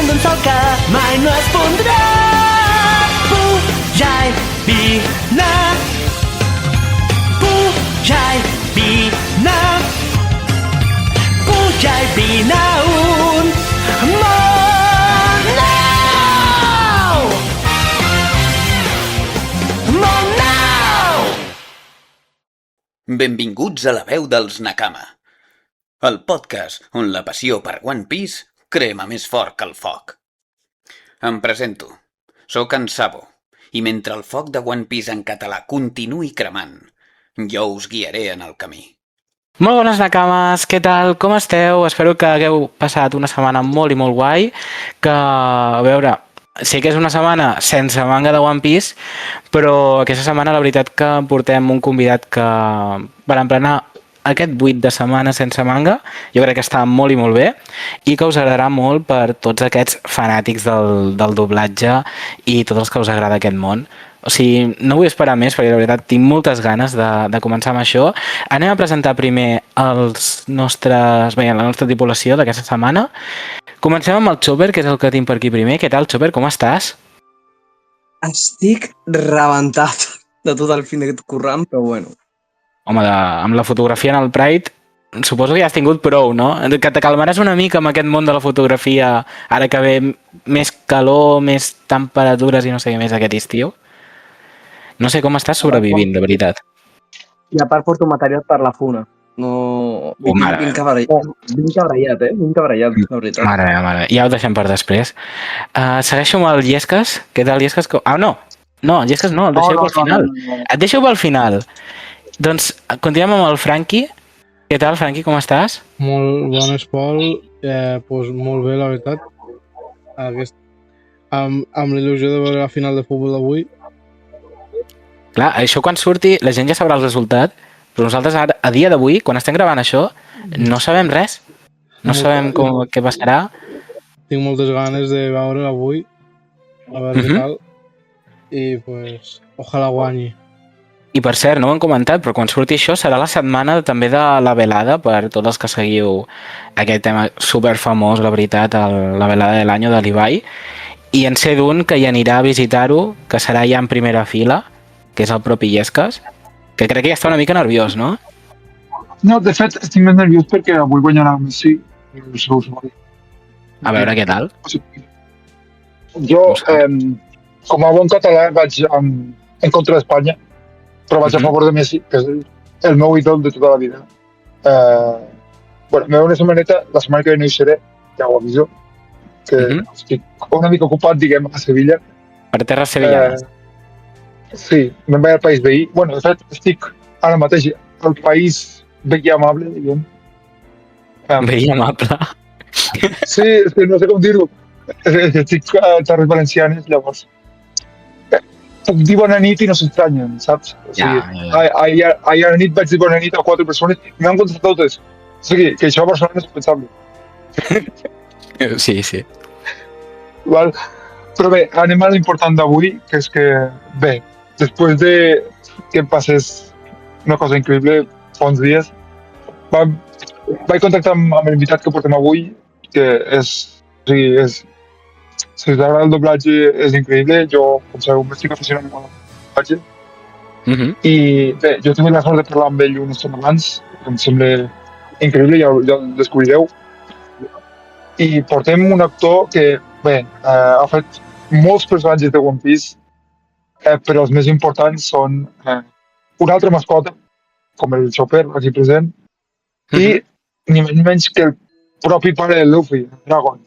vent d'un sol que mai no es pondrà. Puja i vine, puja i vine, puja i vine a un món nou! Món nou! Benvinguts a la veu dels Nakama, el podcast on la passió per One Piece crema més fort que el foc. Em presento, sóc en Sabo, i mentre el foc de One Piece en català continuï cremant, jo us guiaré en el camí. Molt bones Nakames, què tal? Com esteu? Espero que hagueu passat una setmana molt i molt guai, que, a veure, sé que és una setmana sense manga de One Piece, però aquesta setmana la veritat que portem un convidat que per emplenar aquest 8 de setmana sense manga, jo crec que està molt i molt bé i que us agradarà molt per tots aquests fanàtics del doblatge i tots els que us agrada aquest món. O sigui, no vull esperar més perquè la veritat tinc moltes ganes de començar amb això. Anem a presentar primer la nostra tripulació d'aquesta setmana. Comencem amb el Chopper, que és el que tinc per aquí primer. Què tal, Chopper? Com estàs? Estic rebentat de tot el fin d'aquest currant, però bueno. Home, amb la fotografia en el Pride, suposo que ja has tingut prou, no? Que te calmaràs una mica amb aquest món de la fotografia ara que ve més calor, més temperatures i no sé què més aquest estiu. No sé com estàs sobrevivint, de veritat. I a part porto material per la funa. No... Vinc cabrellat, Vinc cabrellat, la veritat. Mare. Ja ho deixem per després. Segueixo amb el Llesques. Què tal, Llesques? No, Llesques no, el deixeu pel final. Et deixo pel final. Doncs continuem amb el Franqui. Què tal, Franqui, com estàs? Molt bones, Pol. Molt bé, la veritat. Amb l'il·lusió de veure la final de futbol d'avui. Clar, això quan surti la gent ja sabrà el resultat, però nosaltres ara, a dia d'avui, quan estem gravant això, no sabem res. No sabem què passarà. Tinc moltes ganes de veure avui, a veure què tal. I, pues, ojalà guanyi. I per cert, no ho hem comentat, però quan surti això serà la setmana també de la velada per tots els que seguiu aquest tema superfamós, la veritat, la velada de l'any de l'Ibai. I en sé d'un que hi anirà a visitar-ho, que serà ja en primera fila, que és el propi Llesques, que crec que ja està una mica nerviós, no? No, de fet, estic més nerviós perquè avui guanyarà Messi el seu usuari. A veure què tal. Jo, com a bon català, vaig en contra d'Espanya, però vaig a favor de Messi, que és el meu ídol de tota la vida. Bueno, me veu una setmaneta, la setmana que ve no hi seré, ja ho aviso, que estic una mica ocupat, diguem, a Sevilla. Per terres sevillanes. Sí, me'n vaig al país veí. Bueno, de fet, estic ara mateix al país veí amable, diguem. Veí amable? Sí, és que no sé com dir-ho. Estic a Terres Valencianes, llavors. Puc dir bona nit i no s'estranyen, saps? O sigui, ahir a la nit vaig dir bona nit a 4 persones i m'han contestat totes. O sigui, que això a Barcelona és impensable. Sí. Val? Però bé, anem a l'important d'avui, que és que, bé, després de que em passés una cosa increïble fa uns dies, vaig contactar amb l'invitat que portem avui, que si us agrada el doblatge és increïble, jo, com sabeu, m'estic aficionant al doblatge. I bé, jo he tingut la sort de parlar amb ell una estona abans, em sembla increïble, ja el descobrireu. I portem un actor que, bé, ha fet molts personatges de One Piece, però els més importants són una altra mascota, com el Chopper, aquí present, i ni menys que el propi pare de Luffy, Dragon.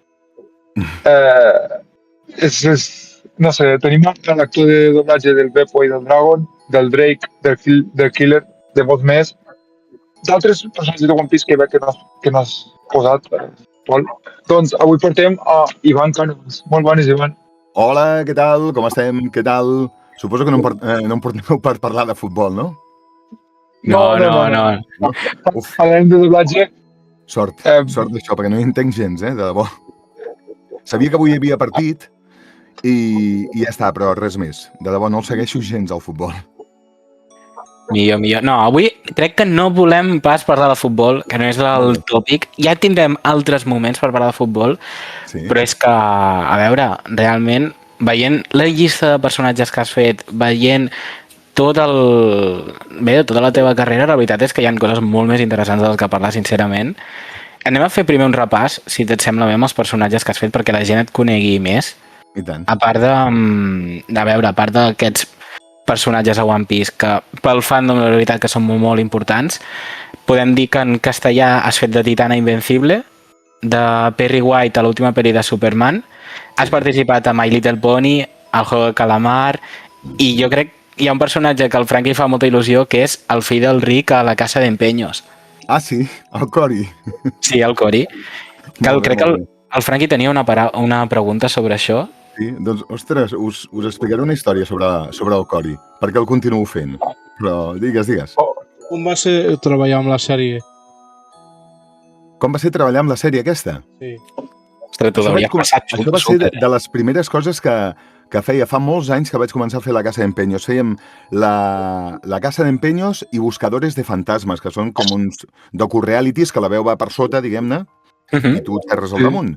No sé, tenim l'actor de doblatge del Beppo i del Dragon, del Drake, del Killer, de molts més, d'altres personatges de One Piece que no has posat, Pol. Doncs avui portem a Ivan Canons. Molt bones, Ivan. Hola, què tal? Com estem? Què tal? Suposo que no em porteu per parlar de futbol, no? No. Parlem de doblatge. Sort d'això, perquè no hi entenc gens, de debò. Sabia que avui hi havia partit i ja està, però res més. De debò, no el segueixo gens al futbol. Millor. No, avui crec que no volem pas parlar de futbol, que no és el tòpic. Ja tindrem altres moments per parlar de futbol, Sí. però és que, a veure, realment, veient la llista de personatges que has fet, veient tota la teva carrera, la veritat és que hi ha coses molt més interessants de les que parlar, sincerament. Anem a fer primer un repàs, si et sembla bé, amb els personatges que has fet perquè la gent et conegui més. I tant. A part a part d'aquests personatges a One Piece que pel fandom la veritat que són molt importants, podem dir que en castellà has fet de Titana Invencible, de Perry White a l'última pel·li de Superman, has participat a My Little Pony, al Juego de Calamar, i jo crec que hi ha un personatge que al Frank li fa molta il·lusió, que és el fill del ric a la Casa d'Empenyos. Ah, sí, el Cory. Sí, el Cory. Crec que el Frankie tenia una pregunta sobre això. Sí, doncs, ostres, us explicaré una història sobre el Cory, perquè el continuo fent. Però digues. Com va ser treballar amb la sèrie? Com va ser treballar amb la sèrie aquesta? Sí. Ostres, tu l'hauries passat Això va ser de les primeres coses que feia. Fa molts anys que vaig començar a fer la Casa d'Empenyos. Fèiem la Casa d'Empenyos i Buscadores de Fantasmes, que són com uns docu-realities que la veu va per sota, diguem-ne, i tu et carres al damunt.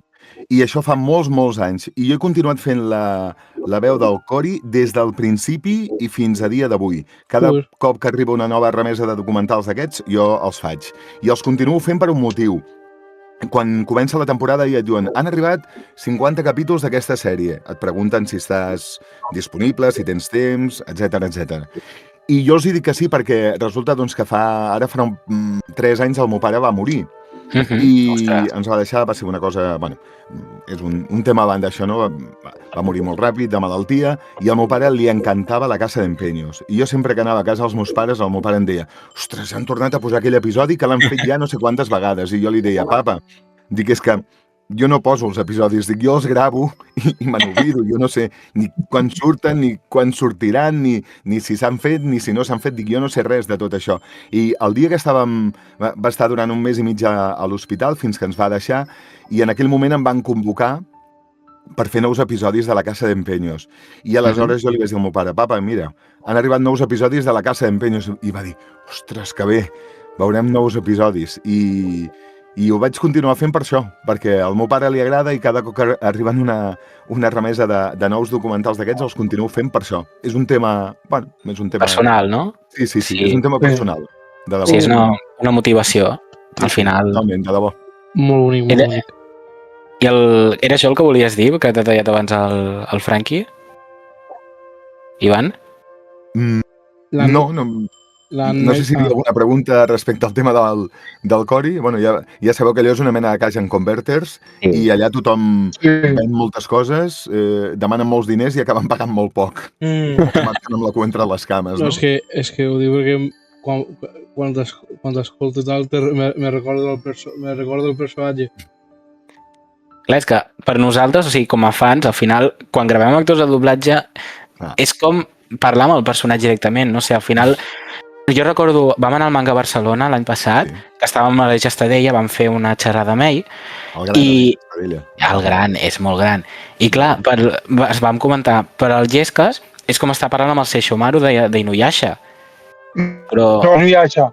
I això fa molts anys. I jo he continuat fent la veu del Cory des del principi i fins a dia d'avui. Cada cop que arriba una nova remesa de documentals d'aquests, jo els faig. I els continuo fent per un motiu. Quan comença la temporada i et diuen han arribat 50 capítols d'aquesta sèrie. Et pregunten si estàs disponible, si tens temps, etc. I jo els dic que sí perquè resulta doncs, que ara farà 3 anys el meu pare va morir. I ens va deixar, va ser una cosa, bueno, és un tema a banda això, no? Va morir molt ràpid, de malaltia, i al meu pare li encantava la Casa d'Empenyos. I jo sempre que anava a casa dels meus pares, el meu pare em deia ostres, han tornat a posar aquell episodi que l'han fet ja no sé quantes vegades. I jo li deia, papa, dic, és que jo no poso els episodis, dic, jo els gravo i me n'oblido, jo no sé ni quan surten, ni quan sortiran, ni si s'han fet, ni si no s'han fet, dic, jo no sé res de tot això. I el dia que va estar durant 1 mes i mig a l'hospital fins que ens va deixar, i en aquell moment em van convocar per fer nous episodis de la Casa d'Empenyos. I aleshores jo li vaig dir al meu pare, papa, mira, han arribat nous episodis de la Casa d'Empenyos, i va dir, ostres, que bé, veurem nous episodis. I ho vaig continuar fent per això, perquè al meu pare li agrada i cada cop que arriben una remesa de nous documentals d'aquests els continuo fent per això. És un tema, bueno, és un tema... Personal, no? Sí, és un tema personal, de debò. Sí, és una motivació, al final. Totalment, de debò. Molt bonic, molt bonic. I era això el que volies dir, que t'ha tallat abans el Frankie? Ivan? No sé si hi havia alguna pregunta respecte al tema del Cory. Bueno, ja sabeu que allò és una mena de cash and converters i allà tothom ven moltes coses, demanen molts diners i acaben pagant molt poc. Marxen amb la cua entre les cames, no? És que ho dic perquè quan t'escolto tal me recordo el personatge. Clar, és que per nosaltres, o sigui, com a fans, al final, quan gravem actors de doblatge, és com parlar amb el personatge directament, no? O sigui, al final... Jo recordo, vam anar al Manga Barcelona l'any passat, que estàvem a la Estadella, vam fer una xerrada amb ell, el gran, és molt gran. I clar, es vam comentar, per al Llesques és com estar parlant amb el Sesshomaru d'Inuyasha. Però... Inuyasha.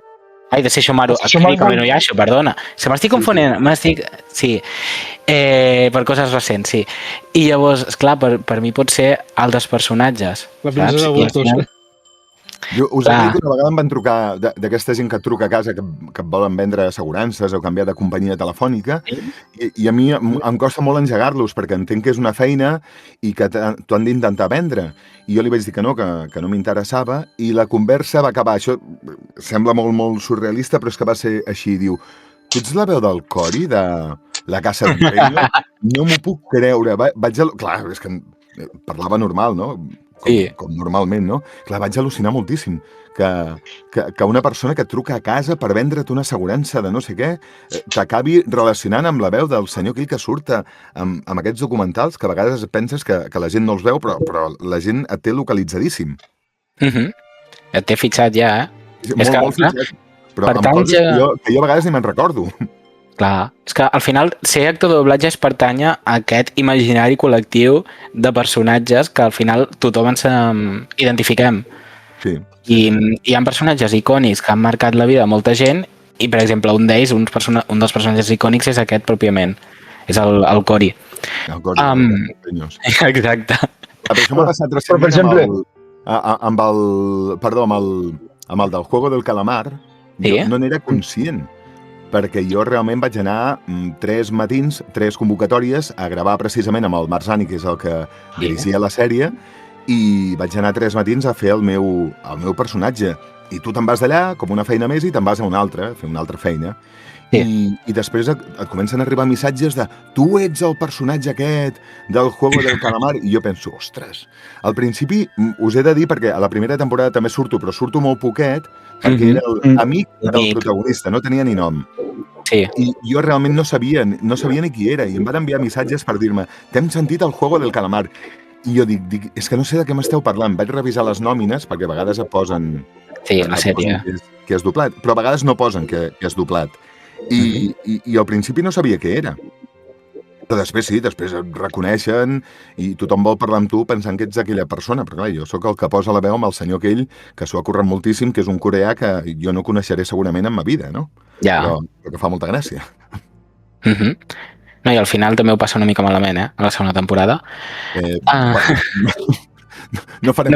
Ai, de Sesshomaru, Inuyasha, perdona. Se m'estic confonent, sí, per coses recents, sí. I llavors, esclar, per mi pot ser altres personatges. La princesa Bustos. Jo us he dit que una vegada em van trucar d'aquesta gent que et truca a casa que et volen vendre assegurances o canviar de companyia telefònica i a mi em costa molt engegar-los perquè entenc que és una feina i que t'ho han d'intentar vendre. I jo li vaig dir que no m'interessava i la conversa va acabar. Això sembla molt surrealista, però és que va ser així. Diu, tu ets la veu del Cory de la Casa d'Empenyos? No m'ho puc creure. Clar, és que parlava normal, no? Com normalment, no? Clar, vaig al·lucinar moltíssim que una persona que et truca a casa per vendre't una assegurança de no sé què t'acabi relacionant amb la veu del senyor aquell que surt amb aquests documentals que a vegades penses que la gent no els veu, però la gent et té localitzadíssim. Et té fixat ja, Molt fixat. Però amb coses que jo a vegades ni me'n recordo. Clar, és que al final ser actor de doblatge és pertànyer a aquest imaginari col·lectiu de personatges que al final tothom ens identifiquem. Sí. I hi ha personatges icònics que han marcat la vida de molta gent i, per exemple, un d'ells, un dels personatges icònics és aquest pròpiament. És el Cory. El Cory, Empeños. Exacte. Però això m'ha passat per recentment exemple- amb el del Juego del Calamar. Sí? Jo no n'era conscient, perquè jo realment vaig anar 3 matins, 3 convocatòries a gravar precisament amb el Marzani, que és el que dirigia la sèrie, i vaig anar 3 matins a fer el meu personatge. I tu te'n vas d'allà com una feina més i te'n vas a una altra, a fer una altra feina. Sí. I després et comencen a arribar missatges de tu ets el personatge aquest del Juego del Calamar, i jo penso, ostres, al principi us he de dir, perquè a la primera temporada també surto, però surto molt poquet, perquè era l'amic del protagonista, no tenia ni nom. Sí. I jo realment no sabia ni qui era, i em van enviar missatges per dir-me t'hem sentit el Juego del Calamar. I jo dic, és que no sé de què m'esteu parlant. Vaig revisar les nòmines, perquè a vegades et posen... Sí, la sèrie. Que és doblat, però a vegades no posen que és doblat. I al principi no sabia què era. Però després sí, després et reconeixen i tothom vol parlar amb tu pensant que ets aquella persona. Però clar, jo sóc el que posa la veu amb el senyor aquell que s'ho ha currat moltíssim, que és un coreà que jo no coneixeré segurament en ma vida, no? Ja. Però que fa molta gràcia. No, i al final també ho passa una mica malament, a la segona temporada. No farem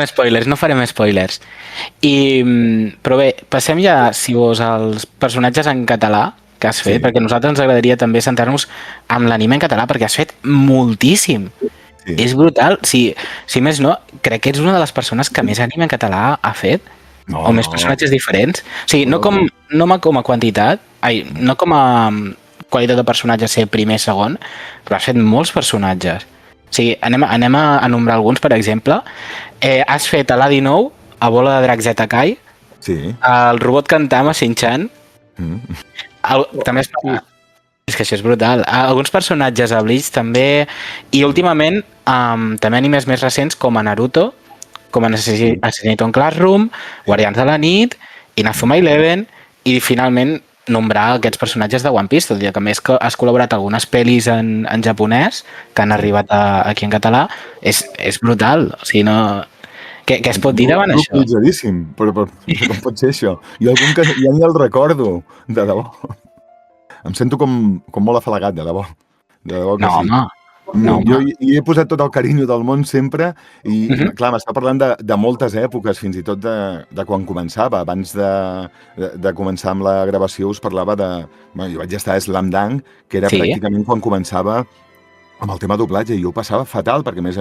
spoilers. Però bé, passem ja, si vols, als personatges en català que has fet, perquè a nosaltres ens agradaria també centrar-nos en l'anime en català, perquè has fet moltíssim. Sí. És brutal. Si més no, crec que ets una de les persones que més anime en català ha fet, o més personatges diferents. O sigui, no com a quantitat, no com a qualitat de personatge ser primer, segon, però has fet molts personatges. O sigui, anem a enumerar alguns, per exemple. Has fet a l'Adi9, a Bola de Dracs Zetakai, el robot Kantama, Shin-chan, també és que això és brutal. Alguns personatges a Bleach també, i últimament també animes més recents com a Naruto, com a Assassination Classroom, Guardians de la Nit, Inazuma Eleven, i finalment nombrar aquests personatges de One Piece, tot i que més que has col·laborat algunes pel·lis en japonès que han arribat aquí en català, és brutal. O sigui, no... Què es pot dir davant això? Però com pot ser això? Jo algun que ja ni el recordo, de debò. Em sento com molt afalagat, de debò. De debò que sí. Jo hi he posat tot el carinyo del món sempre i, clar, m'està parlant de moltes èpoques, fins i tot de quan començava. Abans de començar amb la gravació us parlava de... Jo vaig estar a Slam Dunk, que era pràcticament quan començava amb el tema doblatge, i jo ho passava fatal, perquè a més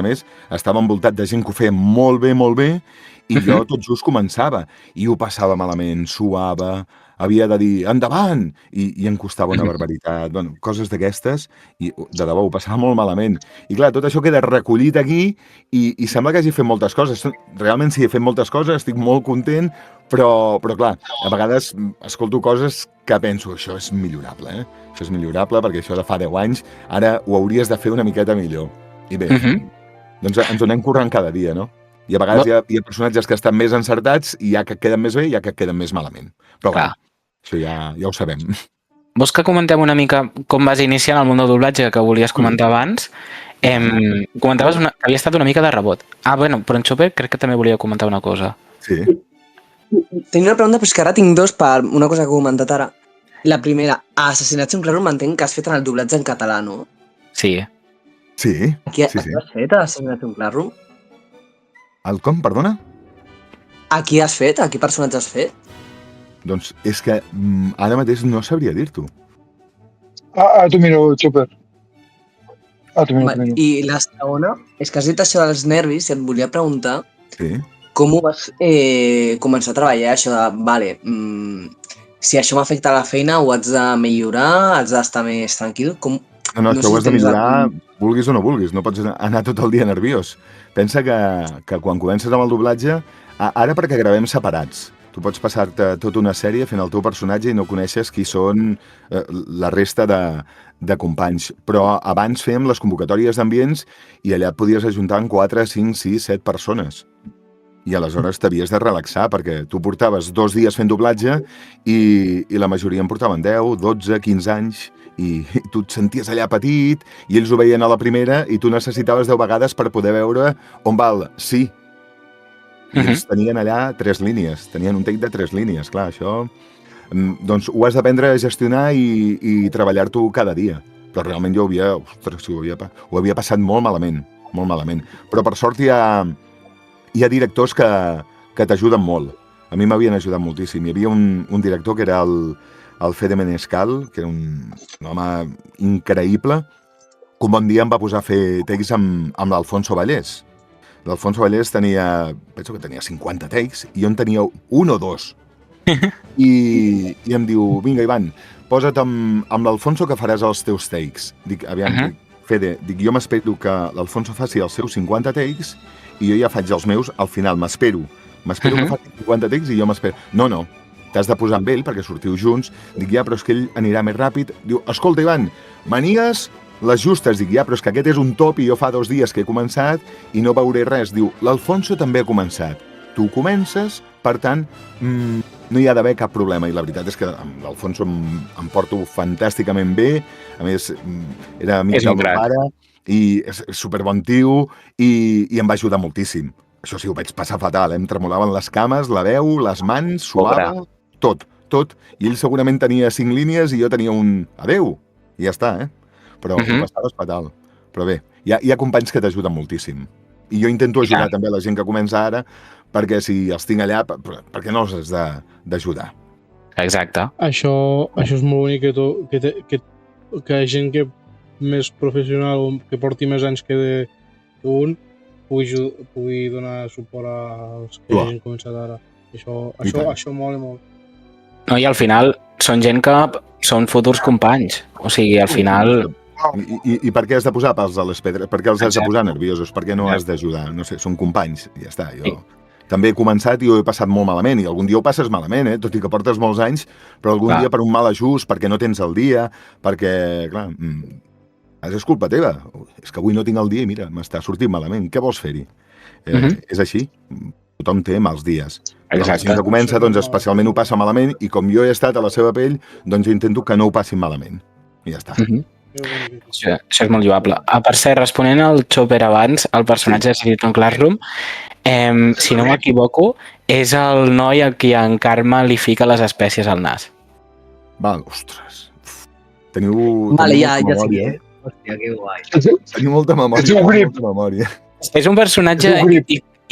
estava envoltat de gent que ho feia molt bé, i jo tot just començava, i ho passava malament, suava, havia de dir endavant, i em costava una barbaritat, bueno, coses d'aquestes, i de debò ho passava molt malament. I clar, tot això queda recollit aquí, i sembla que hagi fet moltes coses. Realment sí, he fet moltes coses, estic molt content, però clar, a vegades escolto coses que penso, això és millorable, Això és millorable perquè això de fa 10 anys, ara ho hauries de fer una miqueta millor. I bé, doncs ens ho anem currant cada dia, no? I a vegades hi ha personatges que estan més encertats i hi ha que queden més bé i hi ha que queden més malament. Però clar, això ja ho sabem. Vols que comentem una mica com vas iniciar en el món del doblatge que volies comentar abans? Comentaves que havia estat una mica de rebot. Bueno, però en Chopper crec que també volia comentar una cosa. Sí. Tenia una pregunta, però és que ara tinc dos per una cosa que he comentat ara. La primera, a Assassination Classroom m'entenc que has fet en el doblatge en català, no? Sí. Sí. Qui has fet a Assassination Classroom? El com, perdona? A qui has fet? A quin personatge has fet? Doncs és que ara mateix no sabria dir-t'ho. Tu miro, Chopper. Tu miro. I la segona, és que has dit això dels nervis i et volia preguntar com ho vas començar a treballar, això de, si això m'afecta a la feina ho haig de millorar, haig d'estar més tranquil? No, és que ho has de millorar vulguis o no vulguis, no pots anar tot el dia nerviós. Pensa que quan comences amb el doblatge, ara perquè gravem separats, tu pots passar-te tota una sèrie fent el teu personatge i no coneixes qui són la resta de companys. Però abans fèiem les convocatòries d'ambients i allà et podies ajuntar amb 4, 5, 6, 7 persones. I aleshores t'havies de relaxar, perquè tu portaves 2 dies fent doblatge i la majoria en portaven 10, 12, 15 anys, i tu et senties allà petit, i ells ho veien a la primera, i tu necessitaves 10 vegades per poder veure on va el sí. I ells tenien allà 3 línies, tenien un take de 3 línies, clar, això... Doncs ho has d'aprendre a gestionar i treballar-t'ho cada dia. Però realment jo ho havia passat molt malament. Però per sort hi ha directors que t'ajuden molt. A mi m'havien ajudat moltíssim. Hi havia un director que era el Fede Menescal, que era un home increïble, que un bon dia em va posar a fer takes amb l'Alfonso Vallès. L'Alfonso Vallès penso que tenia 50 takes, i jo en tenia un o dos. I em diu, vinga, Ivan, posa't amb l'Alfonso que faràs els teus takes. Dic, aviam, Fede, jo m'espero que l'Alfonso faci els seus 50 takes i jo ja faig els meus al final, m'espero que faci 50 takes i jo m'espero. No, t'has de posar amb ell perquè sortiu junts. Dic, ja, però és que ell anirà més ràpid. Diu, escolta, Ivan, manies les justes. Dic, ja, però és que aquest és un top i jo fa 2 dies que he començat i no veuré res. Diu, l'Alfonso també ha començat. Tu comences, per tant, no hi ha d'haver cap problema. I la veritat és que amb l'Alfonso em porto fantàsticament bé. A més, era amic del meu pare i és superbon tio i em va ajudar moltíssim. Això sí, ho vaig passar fatal, em tremolaven les cames, la veu, les mans, suava, tot. I ell segurament tenia 5 línies i jo tenia un adeu. I ja està, Però ho passaves fatal. Però bé, hi ha companys que t'ajuden moltíssim. I jo intento ajudar també la gent que comença ara, perquè si els tinc allà, per què no els has d'ajudar? Exacte. Això és molt bonic que gent que més professional o que porti més anys que un pugui donar suport als que hagin començat ara. Això mola molt. No, i al final són gent que són futurs companys. O sigui, al final... I per què has de posar pals a les pedres? Per què els has de posar nerviosos? Per què no has d'ajudar? No sé, són companys, ja està. Jo també he començat i ho he passat molt malament, i algun dia ho passes malament, tot i que portes molts anys, però algun dia per un mal ajust, perquè no tens el dia, perquè, clar, és culpa teva. És que avui no tinc el dia i mira, m'està sortint malament. Què vols fer-hi? És així. Tothom té mals dies. Però la gent que comença, doncs, especialment ho passa malament, i com jo he estat a la seva pell, doncs jo intento que no ho passin malament. I ja està. Això és molt lloable. Per cert, responent al Chopper abans, el personatge de Silicon Classroom, si no m'equivoco, és el noi a qui en Carme li fica les espècies al nas. Val, ostres. Teniu Vale, ja molta sí, memòria. Hòstia, que guai. Teniu molta memòria. És un personatge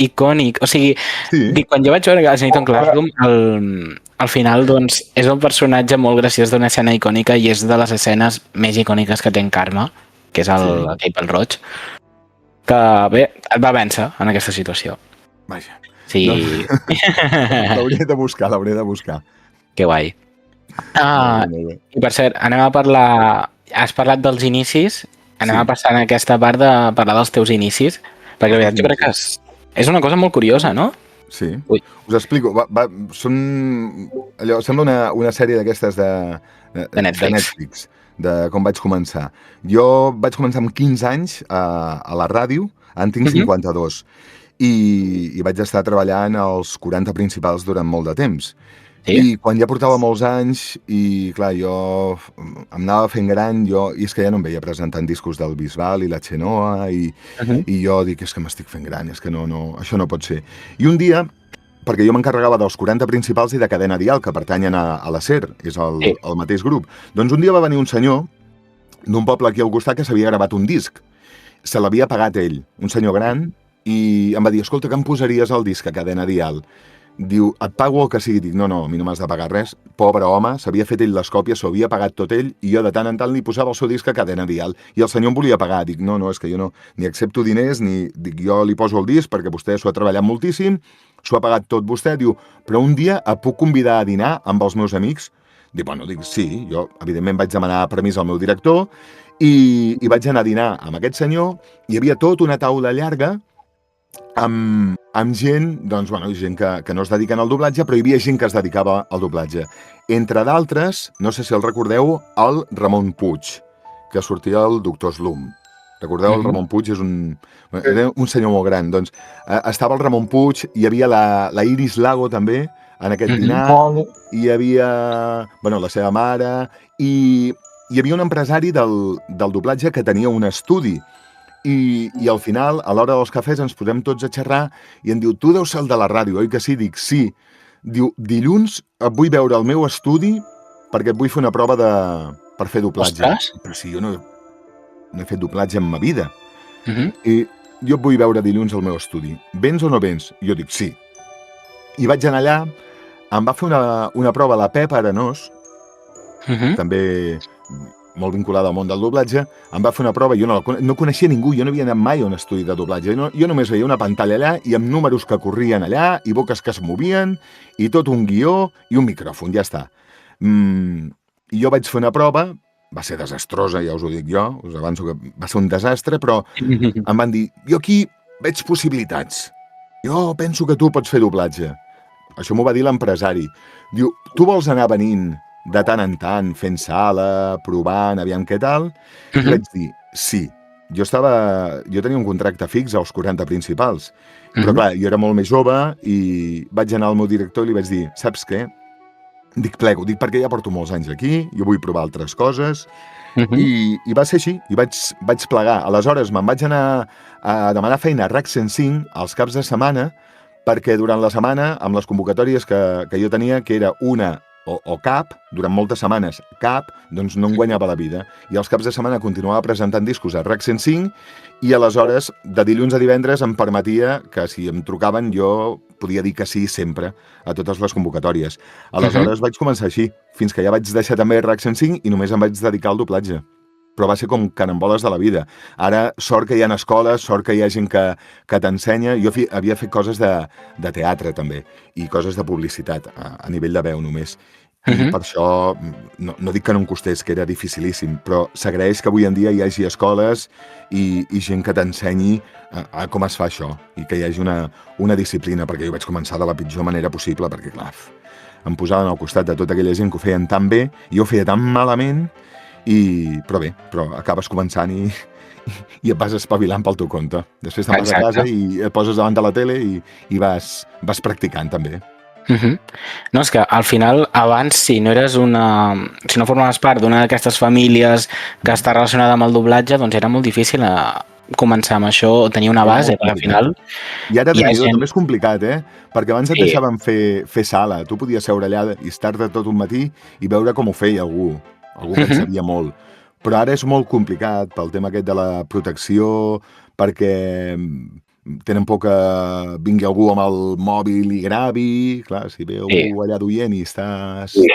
icònic. O sigui, quan jo vaig veure el Silicon Classroom, al final, doncs, és un personatge molt graciós d'una escena icònica i és de les escenes més icòniques que té en Carme, que és aquell pel roig, que, bé, et va vèncer en aquesta situació. Vaja. Sí. L'hauré de buscar. Que guai. I per cert, anem a parlar... Has parlat dels inicis, anem a passar en aquesta part de parlar dels teus inicis, perquè la veritat jo crec que és una cosa molt curiosa, no? Sí. Us explico. Sembla una sèrie d'aquestes de Netflix, de com vaig començar. Jo vaig començar amb 15 anys a la ràdio, en tinc 52, i vaig estar treballant als 40 principals durant molt de temps. I quan ja portava molts anys, i clar, jo em anava fent gran, i és que ja no em veia presentant discos del Bisbal i la Xenoa, i jo dic, és que m'estic fent gran, és que no, això no pot ser. I un dia, perquè jo m'encarregava dels 40 principals i de Cadena Dial, que pertanyen a la SER, és el mateix grup, doncs un dia va venir un senyor d'un poble aquí al costat que s'havia gravat un disc. Se l'havia pagat ell, un senyor gran, i em va dir, escolta, que em posaries el disc a Cadena Dial? Diu, et pago el que sigui. Dic, no, a mi no m'has de pagar res. Pobre home, s'havia fet ell les còpies, s'ho havia pagat tot ell, i jo de tant en tant li posava el seu disc a Cadena Dial. I el senyor em volia pagar. Dic, no, és que jo no ni accepto diners, ni dic, jo li poso el disc perquè vostè s'ho ha treballat moltíssim, s'ho ha pagat tot vostè. Diu, però un dia et puc convidar a dinar amb els meus amics? Dic, sí, jo evidentment vaig demanar permís al meu director i vaig anar a dinar amb aquest senyor. Hi havia tota una taula llarga amb gent, doncs, gent que no es dediquen al doblatge, però hi havia gent que es dedicava al doblatge. Entre d'altres, no sé si el recordeu, el Ramon Puig, que sortia al Doctor Slum. Recordeu, el Ramon Puig era un senyor molt gran. Doncs estava el Ramon Puig, hi havia la Iris Lago també, en aquest dinar, hi havia la seva mare, i hi havia un empresari del doblatge que tenia un estudi. I al final, a l'hora dels cafès, ens posem tots a xerrar i em diu, tu deus ser el de la ràdio, oi que sí? Dic, sí. Diu, dilluns et vull veure al meu estudi perquè et vull fer una prova per fer doblatge. Ostres! Però si jo no he fet doblatge en ma vida. Mhm. I jo et vull veure dilluns al meu estudi. Vens o no vens? Jo dic, sí. I vaig anar allà, em va fer una prova la Pepa Arenós, Mhm. també molt vinculada al món del doblatge, em va fer una prova, jo no coneixia ningú, jo no havia anat mai a un estudi de doblatge, jo només veia una pantalla allà i amb números que corrien allà i boques que es movien i tot un guió i un micròfon, ja està. I jo vaig fer una prova, va ser desastrosa, ja us ho dic jo, us avanço que va ser un desastre, però em van dir, jo aquí veig possibilitats, jo penso que tu pots fer doblatge. Això m'ho va dir l'empresari. Diu, tu vols anar venint de tant en tant, fent sala, provant, aviam què tal? I vaig dir, sí. Jo tenia un contracte fix als 40 principals, però clar, jo era molt més jove i vaig anar al meu director i li vaig dir, saps què? Dic, plego, perquè ja porto molts anys aquí, jo vull provar altres coses, i va ser així, i vaig plegar. Aleshores me'n vaig anar a demanar feina a RAC 105 als caps de setmana, perquè durant la setmana, amb les convocatòries que jo tenia, que era una o cap, durant moltes setmanes cap, doncs no em guanyava la vida. I els caps de setmana continuava presentant discos a RAC 105 i aleshores, de dilluns a divendres, em permetia que si em trucaven jo podia dir que sí sempre a totes les convocatòries. Aleshores vaig començar així, fins que ja vaig deixar també RAC 105 i només em vaig dedicar al doblatge. Però va ser com caramboles de la vida. Ara, sort que hi ha escoles, sort que hi ha gent que t'ensenya. Jo havia fet coses de teatre, també, i coses de publicitat, a nivell de veu només. I per això, no dic que no em costés, que era dificilíssim, però s'agraeix que avui en dia hi hagi escoles i gent que t'ensenyi a com es fa això, i que hi hagi una disciplina, perquè jo vaig començar de la pitjor manera possible, perquè, clar, em posaven al costat de tota aquella gent que ho feien tan bé, i jo ho feia tan malament, però acabes començant i et vas espavilant pel teu compte. Després te'n vas a casa i et poses davant de la tele i vas practicant també. No, és que al final, abans, si no formaves part d'una d'aquestes famílies que està relacionada amb el doblatge, doncs era molt difícil començar amb això o tenir una base, perquè al final... I ara també és complicat, perquè abans et deixaven fer sala. Tu podies seure allà i estar-te tot un matí i veure com ho feia algú que en sabia molt. Però ara és molt complicat pel tema aquest de la protecció, perquè tenen por que vingui algú amb el mòbil i gravi, clar, si ve algú allà duient i estàs i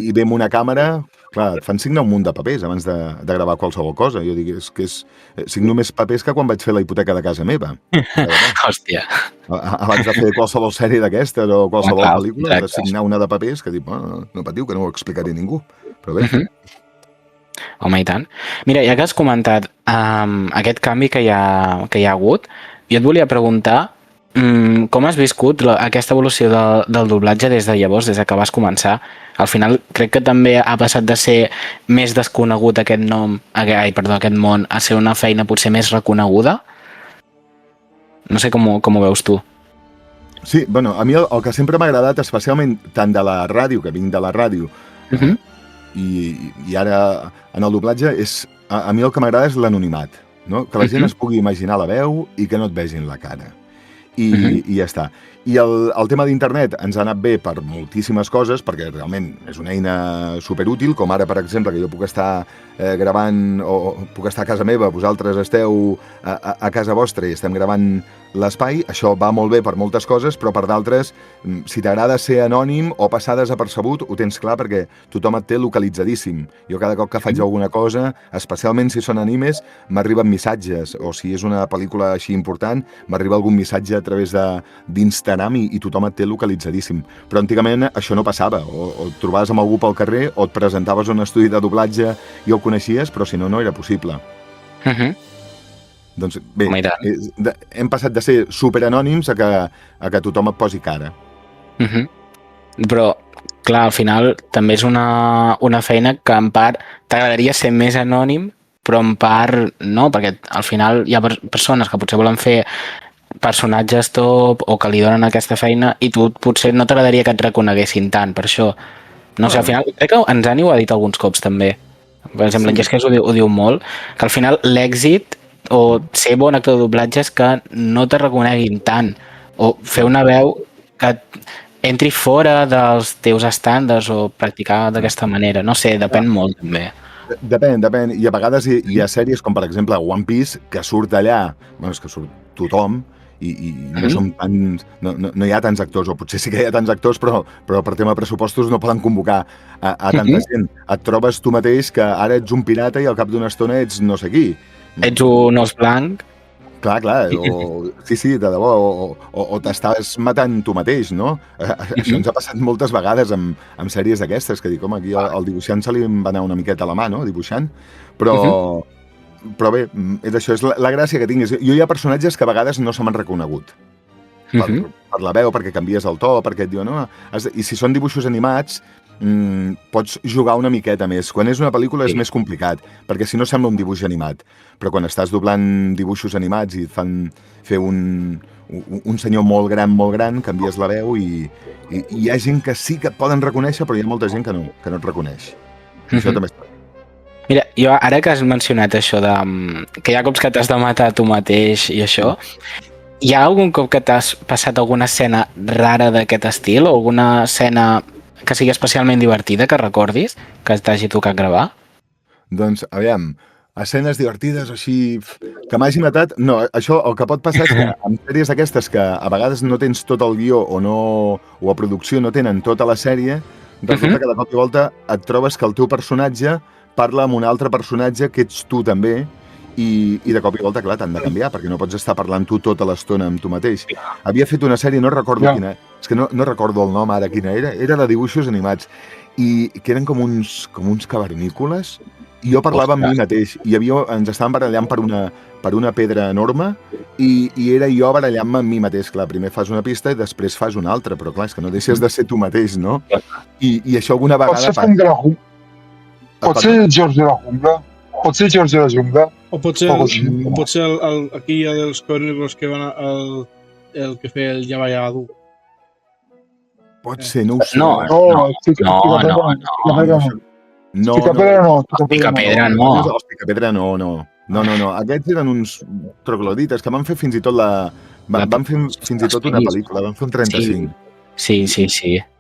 ve amb una càmera, clar, et fan signar un munt de papers abans de gravar qualsevol cosa. Jo dic, signo més papers que quan vaig fer la hipoteca de casa meva. Hòstia. Abans de fer qualsevol sèrie d'aquestes o qualsevol pel·lícula, de signar una de papers que dic, no patiu, que no ho explicaré a ningú. Però bé. Home, i tant. Mira, ja que has comentat aquest canvi que hi ha hagut, jo et volia preguntar com has viscut aquesta evolució del doblatge des de llavors, des que vas començar. Al final, crec que també ha passat de ser més desconegut aquest món a ser una feina potser més reconeguda. No sé com ho veus tu. Sí, bueno, a mi el que sempre m'ha agradat, especialment tant de la ràdio, que vinc de la ràdio, i ara en el doblatge, a mi el que m'agrada és l'anonimat, no? Que la gent es pugui imaginar la veu i que no et vegin la cara. I ja està. I el tema d'internet ens ha anat bé per moltíssimes coses, perquè realment és una eina superútil, com ara, per exemple, que jo puc estar gravant o puc estar a casa meva, vosaltres esteu a casa vostra i estem gravant l'espai. Això va molt bé per moltes coses, però per d'altres, si t'agrada ser anònim o passar desapercebut, ho tens clar perquè tothom et té localitzadíssim. Jo cada cop que faig alguna cosa, especialment si són animes, m'arriben missatges, o si és una pel·lícula així important, m'arriba algun missatge a través d'Instagram i tothom et té localitzadíssim. Però antigament això no passava, o et trobaves amb algú pel carrer o et presentaves a un estudi de doblatge i el coneixies, però si no, no era possible. Doncs bé, hem passat de ser superanònims a que tothom et posi cara. Però, clar, al final també és una feina que en part t'agradaria ser més anònim, però en part no, perquè al final hi ha persones que potser volen fer personatges top o que li donen aquesta feina i tu potser no t'agradaria que et reconeguessin tant per això. No sé, al final crec que ens ho ha dit alguns cops també. Per exemple, en Llesques ho diu molt, que al final l'èxit o ser bon actor de doblatge és que no te reconeguin tant, o fer una veu que entri fora dels teus estàndards o practicar d'aquesta manera. No sé, depèn molt també. Depèn. I a vegades hi ha sèries com, per exemple, One Piece, que surt allà, és que surt tothom, i no som tants, no hi ha tants actors, o potser sí que hi ha tants actors, però per tema de pressupostos no poden convocar a tanta gent. Et trobes tu mateix que ara ets un pirata i al cap d'una estona ets no sé qui. Ets un os blanc. Clar, sí, de debò, o t'estàs matant tu mateix, no? Això ens ha passat moltes vegades amb sèries d'aquestes, que dic, home, aquí el dibuixant se li va anar una miqueta a la mà, no?, dibuixant, però bé, és això, és la gràcia que tinc. Jo hi ha personatges que a vegades no se m'han reconegut per la veu, perquè canvies el to, perquè et diuen, no, i si són dibuixos animats, pots jugar una miqueta més. Quan és una pel·lícula és més complicat, perquè si no sembla un dibuix animat. Però quan estàs doblant dibuixos animats i et fan fer un senyor molt gran, canvies la veu i hi ha gent que sí que et poden reconèixer, però hi ha molta gent que no et reconeix. Això també està. Mira, jo ara que has mencionat això de que hi ha cops que t'has de matar tu mateix i això, hi ha algun cop que t'has passat alguna escena rara d'aquest estil o alguna escena que sigui especialment divertida, que recordis, que t'hagi tocat gravar? Doncs, aviam, escenes divertides així que m'hagi matat... No, això el que pot passar és que en sèries aquestes que a vegades no tens tot el guió o a producció no tenen tota la sèrie, resulta que de cop i volta et trobes que el teu personatge parla amb un altre personatge que ets tu també i de cop i volta, clar, t'han de canviar perquè no pots estar parlant tu tota l'estona amb tu mateix. Havia fet una sèrie, no recordo quina, és que no recordo el nom ara quina era de dibuixos animats i que eren com uns cavernícoles i jo parlava amb mi mateix i ens estàvem barallant per una pedra enorme i era jo barallant-me amb mi mateix. Clar, primer fas una pista i després fas una altra, però clar, és que no deixes de ser tu mateix, no? I això alguna vegada... Pot ser el George de la Jungla? Pot ser George de la Jungla? O potser aquí hi ha dels cavernícoles que van el que feia el Yabayadu. Pot ser, no ho sé. No. Els Picapedra no. No. Aquests eren uns troglodites que van fer fins i tot van fer fins i tot una pel·lícula, van fer un 35. Sí.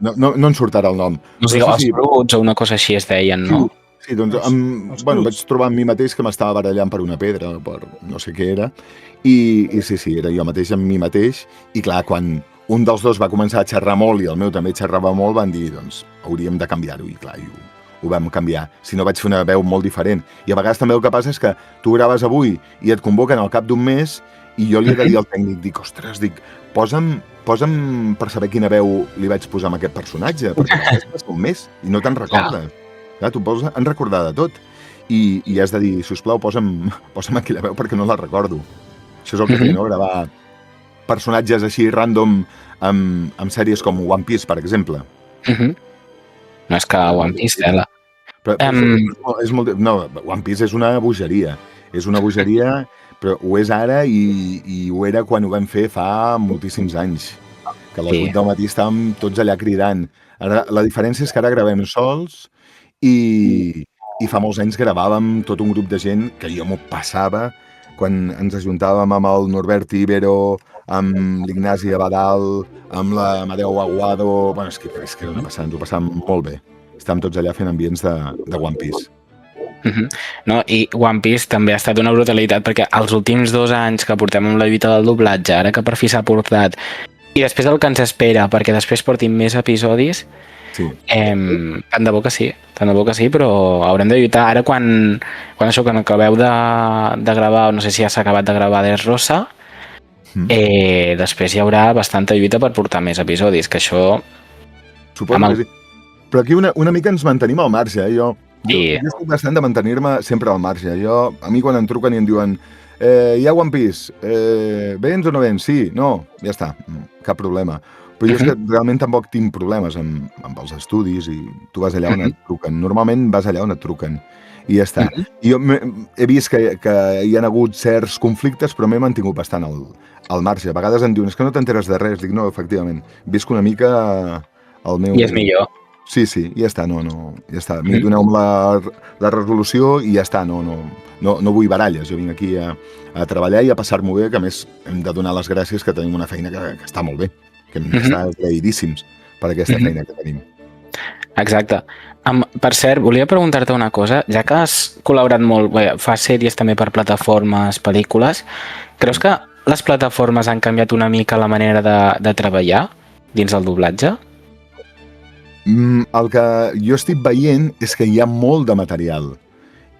No en surt ara el nom. No sé, els bruts o una cosa així es deien, no? Sí, doncs vaig trobar amb mi mateix que m'estava barallant per una pedra, per no sé què era, i sí, era jo mateix amb mi mateix, i clar, quan un dels dos va començar a xerrar molt i el meu també xerrava molt, van dir, doncs, hauríem de canviar-ho, i clar, ho vam canviar. Si no, vaig fer una veu molt diferent. I a vegades també el que passa és que tu graves avui i et convoquen al cap d'un mes i jo li he de dir al tècnic, ostres, posa'm per saber quina veu li vaig posar amb aquest personatge, perquè després un mes i no te'n recordes. Clar, tu vols en recordar de tot i has de dir, sisplau, posa'm aquella veu perquè no la recordo. Això és el que feia, no? Gravar personatges així random amb sèries com One Piece, per exemple. No és que One Piece, tela. No, One Piece és una bogeria. És una bogeria, però ho és ara i ho era quan ho vam fer fa moltíssims anys. Que a les 8 del matí estàvem tots allà cridant. Ara, la diferència és que ara gravem sols i fa molts anys gravàvem tot un grup de gent que jo m'ho passava quan ens ajuntàvem amb el Norbert Ibero, amb l'Ignasi Abadal, amb la Amadeu Aguado... Bueno, és que era una passada, ens ho passàvem molt bé. Estàvem tots allà fent ambients de One Piece. No, i One Piece també ha estat una brutalitat perquè els últims 2 anys que portem amb la lluita del doblatge, ara que per fi s'ha portat, i després el que ens espera, perquè després portin més episodis, tant de bo que sí, però haurem de lluitar. Ara quan acabeu de gravar, no sé si ja s'ha acabat de gravar Dressrosa, després hi haurà bastanta lluita per portar més episodis, que això... Suposo que sí. Però aquí una mica ens mantenim al marge, Jo estic bastant de mantenir-me sempre al marge. A mi quan em truquen i em diuen hi ha One Piece, vens o no vens? Sí, no, ja està, cap problema. Però jo és que realment tampoc tinc problemes amb els estudis i tu vas allà on et truquen. Normalment vas allà on et truquen i ja està. I jo he vist que hi ha hagut certs conflictes, però m'he mantingut bastant al marge. A vegades em diuen, és que no t'enteres de res. Dic, no, efectivament, visc una mica el meu... I és millor. Sí, ja està, ja està. Mira, doneu-me la resolució i ja està, no vull baralles. Jo vinc aquí a treballar i a passar-m'ho bé, que a més hem de donar les gràcies que tenim una feina que està molt bé, que hem d'estar agraïdíssims per aquesta feina que tenim. Exacte. Per cert, volia preguntar-te una cosa. Ja que has col·laborat molt, fas sèries també per plataformes, pel·lícules, creus que les plataformes han canviat una mica la manera de treballar dins el doblatge? El que jo estic veient és que hi ha molt de material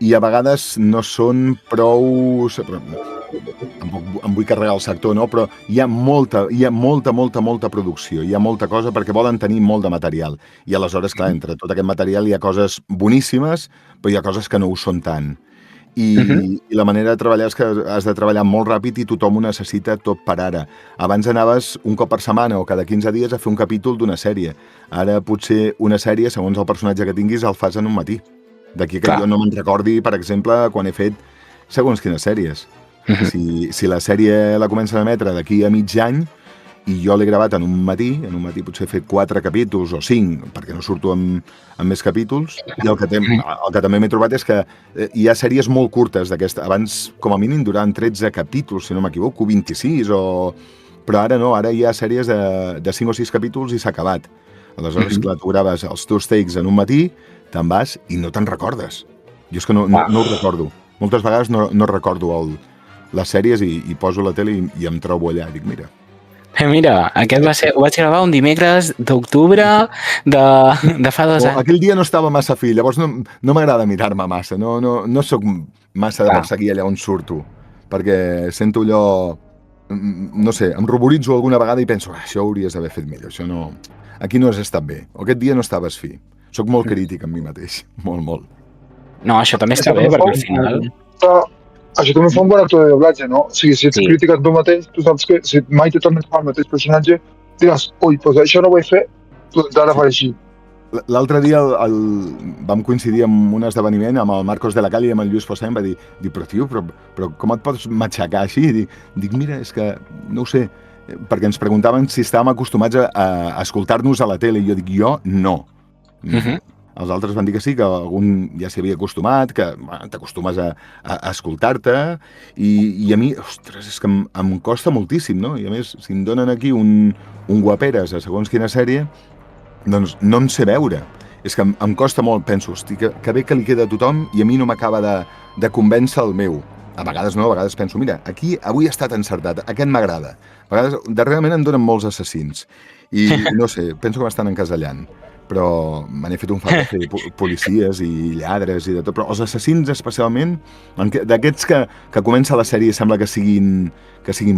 i a vegades no són prou... Tampoc em vull carregar el sector, no? Però hi ha molta producció, hi ha molta cosa perquè volen tenir molt de material. I aleshores, clar, entre tot aquest material hi ha coses boníssimes, però hi ha coses que no ho són tant. I la manera de treballar és que has de treballar molt ràpid i tothom ho necessita tot per ara. Abans anaves un cop per setmana o cada 15 dies a fer un capítol d'una sèrie. Ara potser una sèrie, segons el personatge que tinguis, el fas en un matí. D'aquí que jo no me'n recordi, per exemple, quan he fet segons quines sèries. Si la sèrie la comencen a emetre d'aquí a mig any i jo l'he gravat en un matí potser he fet 4 capítols o 5, perquè no surto amb més capítols, i el que també m'he trobat és que hi ha sèries molt curtes d'aquesta. Abans, com a mínim, duraven 13 capítols, si no m'equivoco, 26, però ara no, ara hi ha sèries de 5 o 6 capítols i s'ha acabat. Aleshores, clar, tu graves els teus takes en un matí, te'n vas i no te'n recordes. Jo és que no ho recordo. Moltes vegades no recordo les sèries i poso la tele i em trobo allà i dic, mira. Mira, aquest ho vaig gravar un dimecres d'octubre de fa 2 anys. Aquell dia no estava massa fi, llavors no m'agrada mirar-me massa, no sóc massa de perseguir allà on surto, perquè sento allò, no sé, em ruboritzo alguna vegada i penso, això ho hauries d'haver fet millor, això no... Aquí no has estat bé, o aquest dia no estaves fi. Soc molt crític amb mi mateix, molt. No, això també està bé, perquè al final... Això també fa un bon actor de doblatge, no? O sigui, si ets crític a tu mateix, tu saps que si mai te tornes a fer el mateix personatge, diràs, ui, doncs això no ho he fet, doncs ara faré així. L'altre dia vam coincidir en un esdeveniment amb el Marcos de la Calle i amb el Lluís Fossà, em va dir, però tio, però com et pots matxacar així? Dic, mira, és que, no ho sé, perquè ens preguntaven si estàvem acostumats a escoltar-nos a la tele, i jo dic, jo no. Els altres van dir que sí, que algun ja s'hi havia acostumat, que t'acostumes a escoltar-te, i a mi, ostres, és que em costa moltíssim, no? I a més, si em donen aquí un guaperes a segons quina sèrie, doncs no em sé veure. És que em costa molt, penso, hosti, que bé que li queda a tothom i a mi no m'acaba de convèncer el meu. A vegades no, a vegades penso, mira, aquí avui ha estat encertat, aquest m'agrada. A vegades, darrerament em donen molts assassins. I no sé, penso que m'estan encasellant. Però me n'he fet un fat de fer policies i lladres i de tot, però els assassins especialment, d'aquests que comença la sèrie i sembla que siguin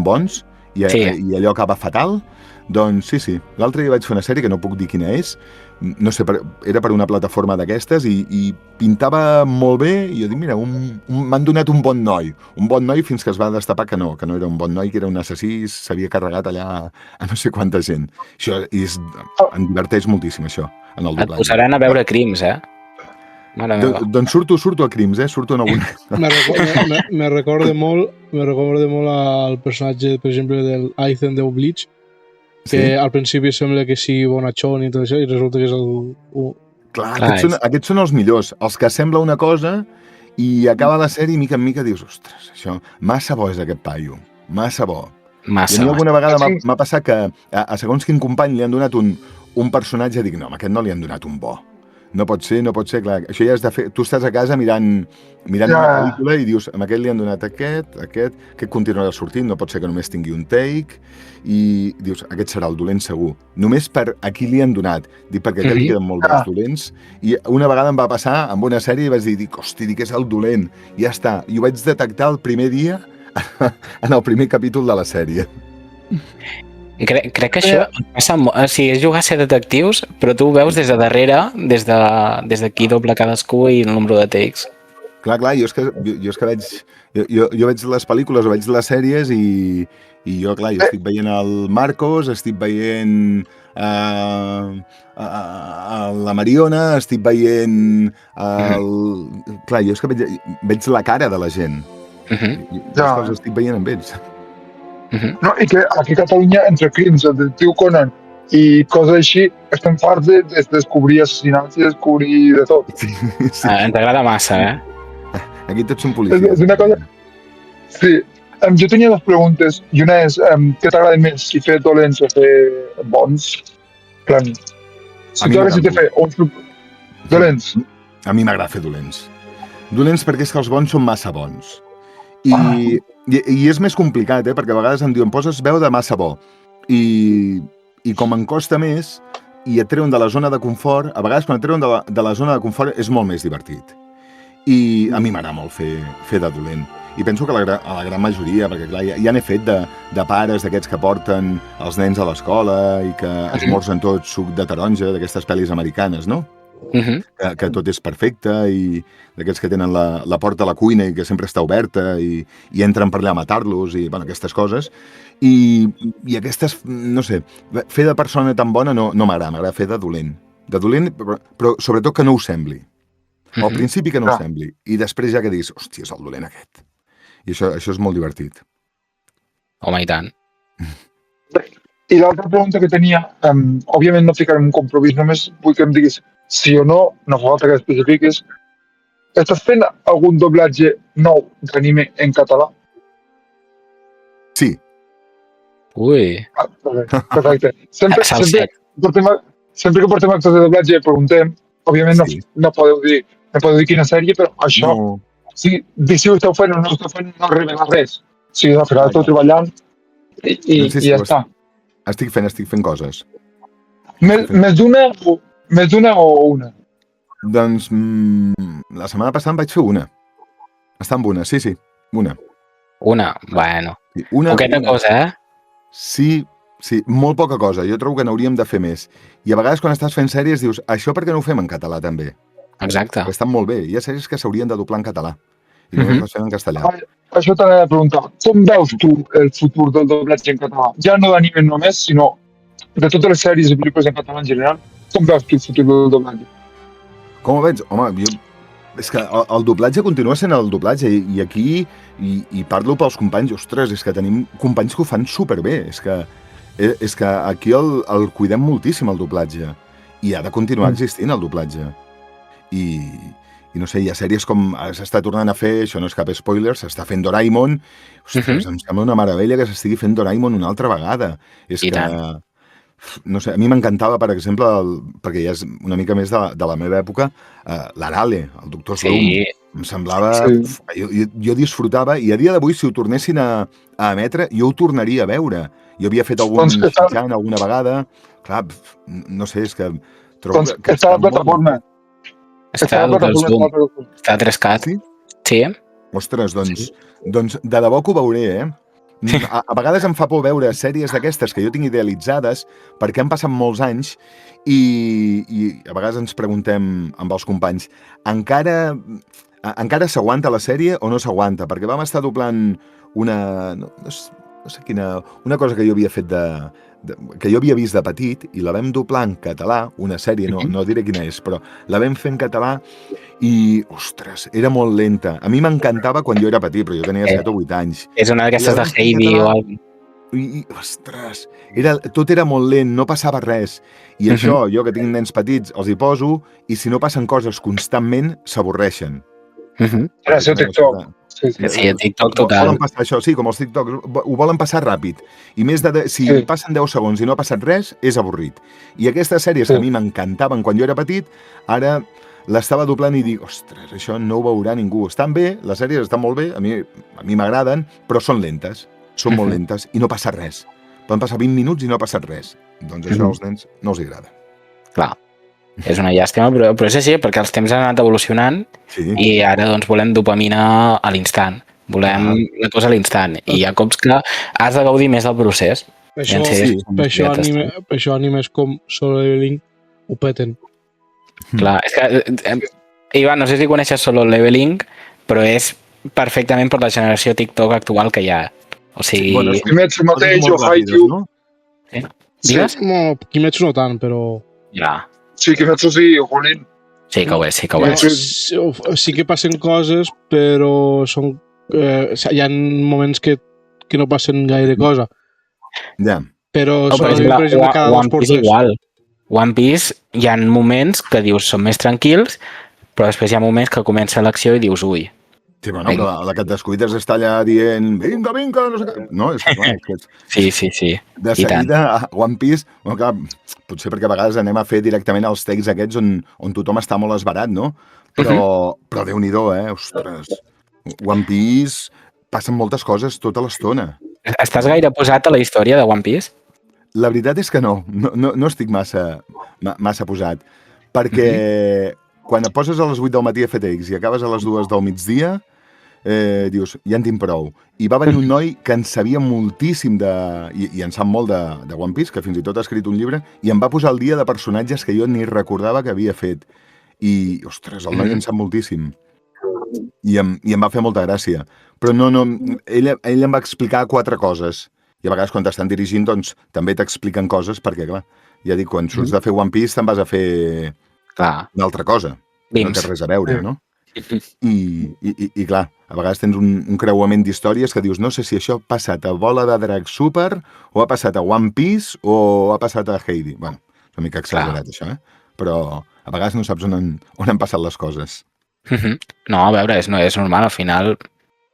bons i allò acaba fatal, doncs sí. L'altre dia vaig fer una sèrie que no puc dir quina és, no sé, era per una plataforma d'aquestes i pintava molt bé i jo dic, mira, m'han donat un bon noi fins que es va destapar que no era un bon noi, que era un assassí i s'havia carregat allà a no sé quanta gent. Això em diverteix moltíssim, això, en el doblatge. Et posaran a veure Crims, Doncs surto a Crims, surto en algun... Me recorda molt al personatge, per exemple, del Aizen de Bleach, que al principi sembla que sigui bonachón i tot això, i resulta que és el... Clar, aquests són els millors, els que sembla una cosa i acaba la sèrie i mica en mica dius, ostres, això, massa bo és aquest paio, massa bo. Massa. I a mi alguna vegada m'ha passat que a segons quin company li han donat un personatge i dic, no, a aquest no li han donat un bo. No pot ser, clar, això ja has de fer... Tu estàs a casa mirant una pel·lícula i dius, amb aquest li han donat aquest continuarà sortint, no pot ser que només tingui un take, i dius, aquest serà el dolent segur. Només per a qui li han donat. Dic, perquè aquest li queden molt bons dolents. I una vegada em va passar amb una sèrie i vaig dir, hosti, dic, és el dolent. I ja està. I ho vaig detectar el primer dia en el primer capítol de la sèrie. Crec que això passa molt. O sigui, és jugar a ser detectius, però tu ho veus des de darrere, des de qui dobla cadascú i el número de takes. Clar, jo és que veig... Jo veig les pel·lícules o veig les sèries i jo estic veient el Marcos, estic veient la Mariona, estic veient Clar, jo és que veig la cara de la gent. Jo els estic veient amb ells. No, i que aquí a Catalunya, entre Crims, el detectiu Conan i coses així, estem farts de descobrir assassinats i descobrir de tot. Sí. Ens agrada massa, Aquí tots són policies. És una cosa... Sí. Jo tenia dues preguntes, i una és, què t'agrada més, si fer dolents o fer bons? Plan, si tu haguessis de fer uns dolents. A mi m'agrada fer dolents. Dolents perquè és que els bons són massa bons. I és més complicat, perquè a vegades em diuen poses veu de massa bo. I com em costa més i et treuen de la zona de confort, a vegades quan et treuen de la zona de confort és molt més divertit. I a mi m'agrada molt fer de dolent. I penso que a la gran majoria, perquè clar, ja n'he fet de pares d'aquests que porten els nens a l'escola i que esmorzen tot suc de taronja, d'aquestes pel·lis americanes, no? Que tot és perfecte i d'aquests que tenen la porta a la cuina i que sempre està oberta i entren per allà a matar-los i bueno, aquestes coses. I aquestes, no sé, fer de persona tan bona no m'agrada fer de dolent. De dolent, però sobretot que no ho sembli. Al principi que no ho sembli. I després ja que diguis, hòstia, és el dolent aquest. I això és molt divertit. Home, i tant. I l'altra pregunta que tenia, òbviament no ficarem un compromís, només vull que em diguis sí o no, no fa falta que especifiquis. Estàs fent algun doblatge nou d'anime en català? Sí. Ui. Perfecte. Sempre que portem actors de doblatge preguntem, òbviament no podeu dir quina sèrie, però això... No. Si ho esteu fent o no esteu fent, no revela res. Si al final esteu treballant i ja està. Estic fent coses. Més d'una o una? Doncs la setmana passada en vaig fer una. Està amb una, sí, una. Una? Bueno. Poqueta cosa, Sí, molt poca cosa. Jo trobo que n'hauríem de fer més. I a vegades quan estàs fent sèries dius, això per què no ho fem en català també? Exacte. Perquè estan molt bé. Hi ha sèries que s'haurien de doblar en català. I només les fem en castellà. Això t'anava a preguntar. Com veus tu el futur del doblatge en català? Ja no d'anime només, sinó de totes les sèries i pel·lícules en català en general. Com veus tu el futur del doblatge? Com ho veig? Home, és que el doblatge continua sent el doblatge i aquí, i parlo pels companys, ostres, és que tenim companys que ho fan superbé. És que aquí el cuidem moltíssim, el doblatge. I ha de continuar existint el doblatge. I no sé, hi ha sèries com s'està tornant a fer, això no és cap spoiler, s'està fent Doraemon. Ostres, em sembla una meravella que s'estigui fent Doraemon una altra vegada. És que, no sé, a mi m'encantava, per exemple, perquè ja és una mica més de la meva època, l'Arale, el Doctor Slum. Em semblava... Jo disfrutava, i a dia d'avui, si ho tornessin a emetre, jo ho tornaria a veure. Jo havia fet algun Shinchan alguna vegada. Clar, no sé, és que... Doncs que està a la plataforma. Està a 3Cat. Sí. Ostres, doncs de debò que ho veuré, A vegades em fa por veure sèries d'aquestes que jo tinc idealitzades perquè han passat molts anys i a vegades ens preguntem amb els companys, encara s'aguanta la sèrie o no s'aguanta? Perquè vam estar doblant una cosa que jo havia fet que jo havia vist de petit i la vam doblar en català, una sèrie, no diré quina és, però la vam fer en català i, ostres, era molt lenta. A mi m'encantava quan jo era petit, però jo tenia 7 o 8 anys. És una d'aquestes de Heidi o alguna cosa. Ostres, tot era molt lent, no passava res. I això, jo que tinc nens petits, els hi poso i si no passen coses constantment, s'avorreixen. Gràcies, TikTok. Sí, a TikTok total. Volen passar això, sí, com els TikToks, ho volen passar ràpid. I més si passen 10 segons i no ha passat res, és avorrit. I aquestes sèries que a mi m'encantaven quan jo era petit, ara l'estava doblant i dic, ostres, això no ho veurà ningú. Estan bé, les sèries estan molt bé, a mi m'agraden, però són lentes, són molt lentes i no passa res. Poden passar 20 minuts i no ha passat res. Doncs això als nens no els agrada. Clar. És una llàstima, però és així, perquè els temps han anat evolucionant i ara doncs volem dopamina a l'instant. Volem una cosa a l'instant. I hi ha cops que has de gaudir més del procés. Per això animes com Solo Leveling ho peten. Clar, és que... Ivan, no sé si coneixes Solo Leveling, però és perfectament per la generació TikTok actual que hi ha. O sigui... Bueno, Kimetsu mateix o Haikyuu. Digues? Kimetsu no tant, però... Ja. Sí, Kimetsu sí, jolín. Sí que ho és. Sí que passen coses, però hi ha moments que no passen gaire cosa. Ja. Però No, s'ha per de dir, exemple, per exemple, cada dos One por Piece tres. igual. One Piece hi ha moments que dius són més tranquils, però després hi ha moments que comença l'acció i dius ui. Sí, bueno, que la que et descuides està allà dient vinga, vinga, no sé què. No, és que clar, Sí. de I tant. seguida, One Piece, bueno, clar, potser perquè a vegades anem a fer directament els texts aquests on tothom està molt esbarat, no? Però Déu-n'hi-do, ostres. One Piece passen moltes coses tota l'estona. Estàs gaire posat a la història de One Piece? La veritat és que no estic massa posat, perquè quan et poses a les 8 del matí a fer text i acabes a les 2 del migdia, dius, ja en tinc prou. I va venir un noi que en sabia moltíssim i en sap molt de One Piece, que fins i tot ha escrit un llibre, i em va posar al dia de personatges que jo ni recordava que havia fet. I, ostres, el noi en sap moltíssim. I em va fer molta gràcia. Però ell em va explicar 4 coses. I a vegades quan t'estan dirigint, doncs, també t'expliquen coses, perquè, clar, ja dic, quan surts de fer One Piece te'n vas a fer una altra cosa. No té res a veure, no? I clar, a vegades tens un creuament d'històries que dius, no sé si això ha passat a Bola de Drac Super, o ha passat a One Piece, o ha passat a Heidi. Bueno, és una mica exagerat, això, però a vegades no saps on han passat les coses. No, a veure, és normal, al final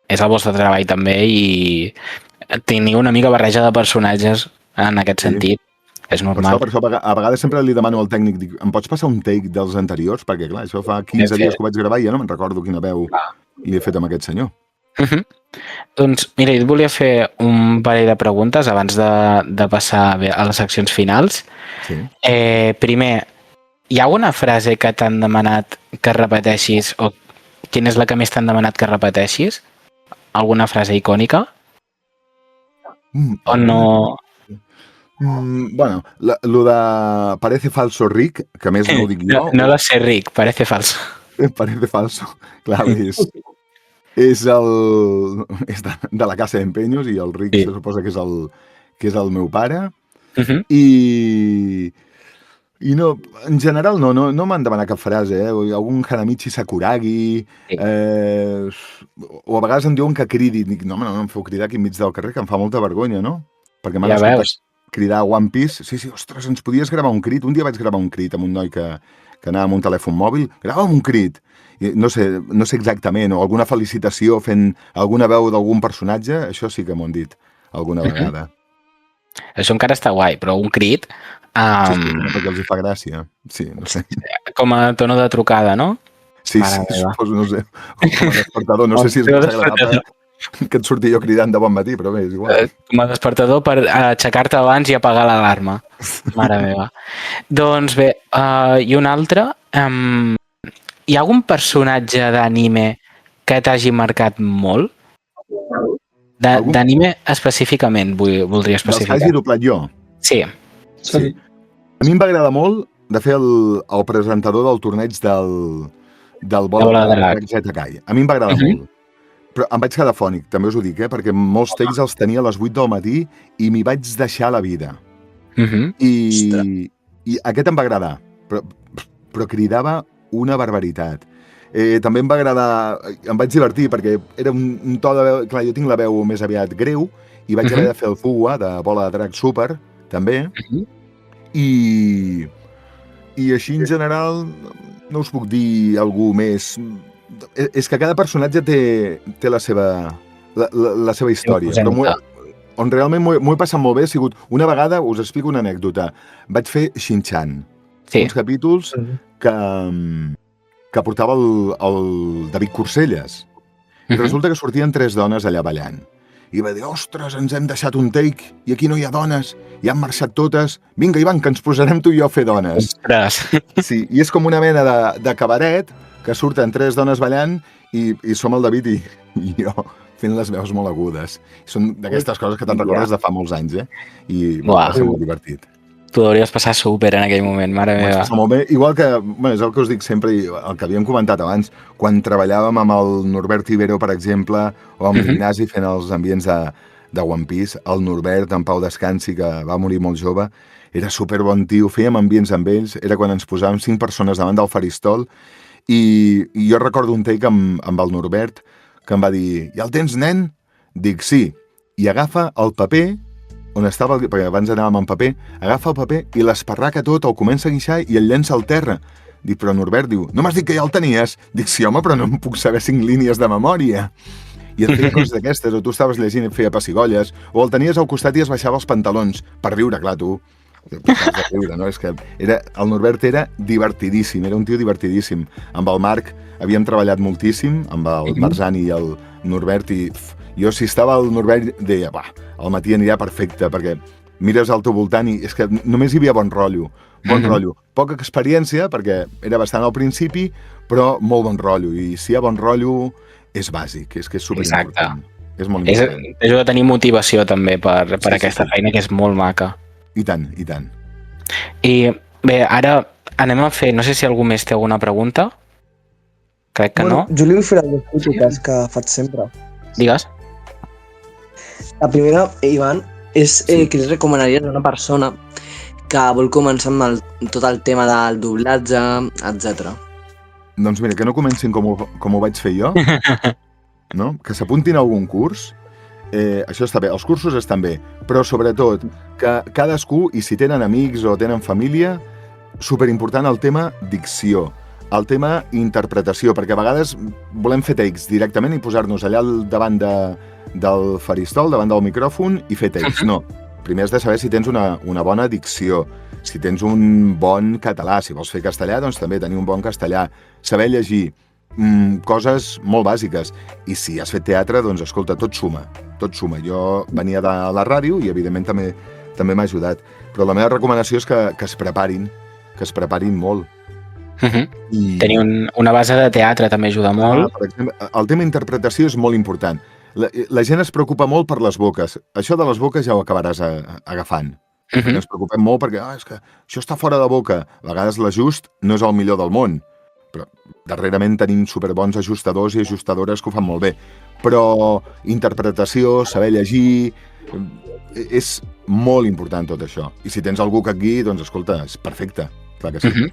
és el vostre treball també i teniu una mica barreja de personatges en aquest sentit. És normal. Per això a vegades sempre li demano al tècnic, dic, em pots passar un take dels anteriors? Perquè, clar, això fa 15 dies que ho vaig gravar i ja no me'n recordo quina veu li he fet amb aquest senyor. Doncs, mira, jo et volia fer un parell de preguntes abans de passar a les seccions finals. Sí. Primer, hi ha alguna frase que t'han demanat que repeteixis o quina és la que més t'han demanat que repeteixis? Alguna frase icònica? O no... Bueno, lo de parece falso Rick, que a més no ho dic jo. No lo sé, Rick, parece falso. Parece falso. Clar, és de la casa d'empenyos i el Rick se suposa que és el meu pare. I no, en general no m'han demanat cap frase, algun Hanamichi Sakuragi, o a vegades em diuen que cridi. Dic, no em feu cridar aquí enmig del carrer, que em fa molta vergonya, no? Perquè m'han escoltat cridar One Piece. Sí, ostres, ens podies gravar un crit? Un dia vaig gravar un crit amb un noi que anava amb un telèfon mòbil. Grava'm un crit! I no sé exactament, o alguna felicitació fent alguna veu d'algun personatge, això sí que m'ho han dit alguna vegada. Això encara està guai, però un crit... Sí, perquè els hi fa gràcia. Sí, no sé. Com a tono de trucada, no? Sí, suposo, no sé. Com a despertador, no sé si és més agradable que et surti jo cridant de bon matí, però bé, és igual. Com a despertador per aixecar-te abans i apagar l'alarma. Mare meva. Doncs bé, i un altre. Hi ha algun personatge d'anime que t'hagi marcat molt? D'anime específicament, voldria especificar. Dels que hagi doblat jo? Sí. A mi em va agradar molt de fer el presentador del torneig del Bola de Drac Zetakai. A mi em va agradar molt. Però em vaig quedar fònic, també us ho dic, perquè molts texts els tenia a les 8 del matí i m'hi vaig deixar la vida. I aquest em va agradar, però cridava una barbaritat. També em va agradar, em vaig divertir perquè era un to de veu, clar, jo tinc la veu més aviat greu i vaig haver de fer el Fuwa de Bola de Drac Super, també, i així en general no us puc dir algú més. És que cada personatge té la seva història. Però on realment m'ho he passat molt bé ha sigut... Una vegada, us explico una anècdota. Vaig fer Shin-Chan. Uns capítols que portava el David Corcelles. I resulta que sortien 3 dones allà ballant. I va dir, ostres, ens hem deixat un take i aquí no hi ha dones, i han marxat totes. Vinga, Ivan, que ens posarem tu i jo a fer dones. Ostres! Sí, i és com una mena de cabaret que surten 3 dones ballant i som el David i jo fent les veus molt agudes. Són d'aquestes coses que te'n recordes de fa molts anys, I va ser molt divertit. Tu hauries passat super en aquell moment, mare meva. Molt bé. Igual que, és el que us dic sempre, el que havíem comentat abans, quan treballàvem amb el Norbert Ibero, per exemple, o amb l'Ignasi fent els ambients de One Piece, el Norbert, en Pau Descansi, que va morir molt jove, era super bon tio, fèiem ambients amb ells, era quan ens posàvem 5 persones davant del faristol. I jo recordo un take amb el Norbert que em va dir, ja el tens, nen? Dic, sí. I agafa el paper on estava, perquè abans anàvem amb paper, agafa el paper i l'esparraca tot, el comença a guixar i el llença al terra. Dic, però Norbert, diu, no m'has dit que ja el tenies? Dic, sí, home, però no em puc saber 5 línies de memòria. I et feia coses d'aquestes, o tu estaves llegint i et feia pessigolles, o el tenies al costat i es baixava els pantalons, per riure, clar, tu. Has de riure, no? És que el Norbert era divertidíssim, era un tio divertidíssim. Amb el Marc havíem treballat moltíssim, amb el Marzani i el Norbert, i jo, si estava el Norbert, deia, va, al matí anirà perfecte, perquè mires al teu voltant i és que només hi havia bon rotllo. Bon rotllo. Poca experiència, perquè era bastant al principi, però molt bon rotllo. I si hi ha bon rotllo, és bàsic, és que és superimportant. És molt important. T'ajuda a tenir motivació també per aquesta feina, que és molt maca. I tant, i tant. I bé, ara anem a fer, no sé si algú més té alguna pregunta. Crec que no. Jo li vull fer les crítiques que faig sempre. Digues. La primera, Ivan, és que li recomanaries a una persona que vol començar amb tot el tema del doblatge, etc. Doncs mira, que no comencin com ho vaig fer jo, no? Que s'apuntin a algun curs. Això està bé, els cursos estan bé, però sobretot que cadascú, i si tenen amics o tenen família, superimportant el tema dicció, el tema interpretació, perquè a vegades volem fer takes directament i posar-nos allà davant del faristol, davant del micròfon i fer takes. No, primer has de saber si tens una bona dicció, si tens un bon català, si vols fer castellà, doncs també tenir un bon castellà, saber llegir, coses molt bàsiques. I si has fet teatre, doncs escolta, tot suma, tot suma. Jo venia de la ràdio i evidentment també m'ha ajudat. Però la meva recomanació és que es preparin molt. I... Tenir una base de teatre també ajuda molt. Per exemple, el tema interpretació és molt important. La gent es preocupa molt per les boques. Això de les boques ja ho acabaràs agafant. Ens preocupem molt perquè és que això està fora de boca. A vegades l'ajust no és el millor del món, però darrerament tenim superbons ajustadors i ajustadores que ho fan molt bé. Però interpretació, saber llegir... És molt important tot això. I si tens algú que et guiï, doncs escolta, és perfecte. Clar que sí.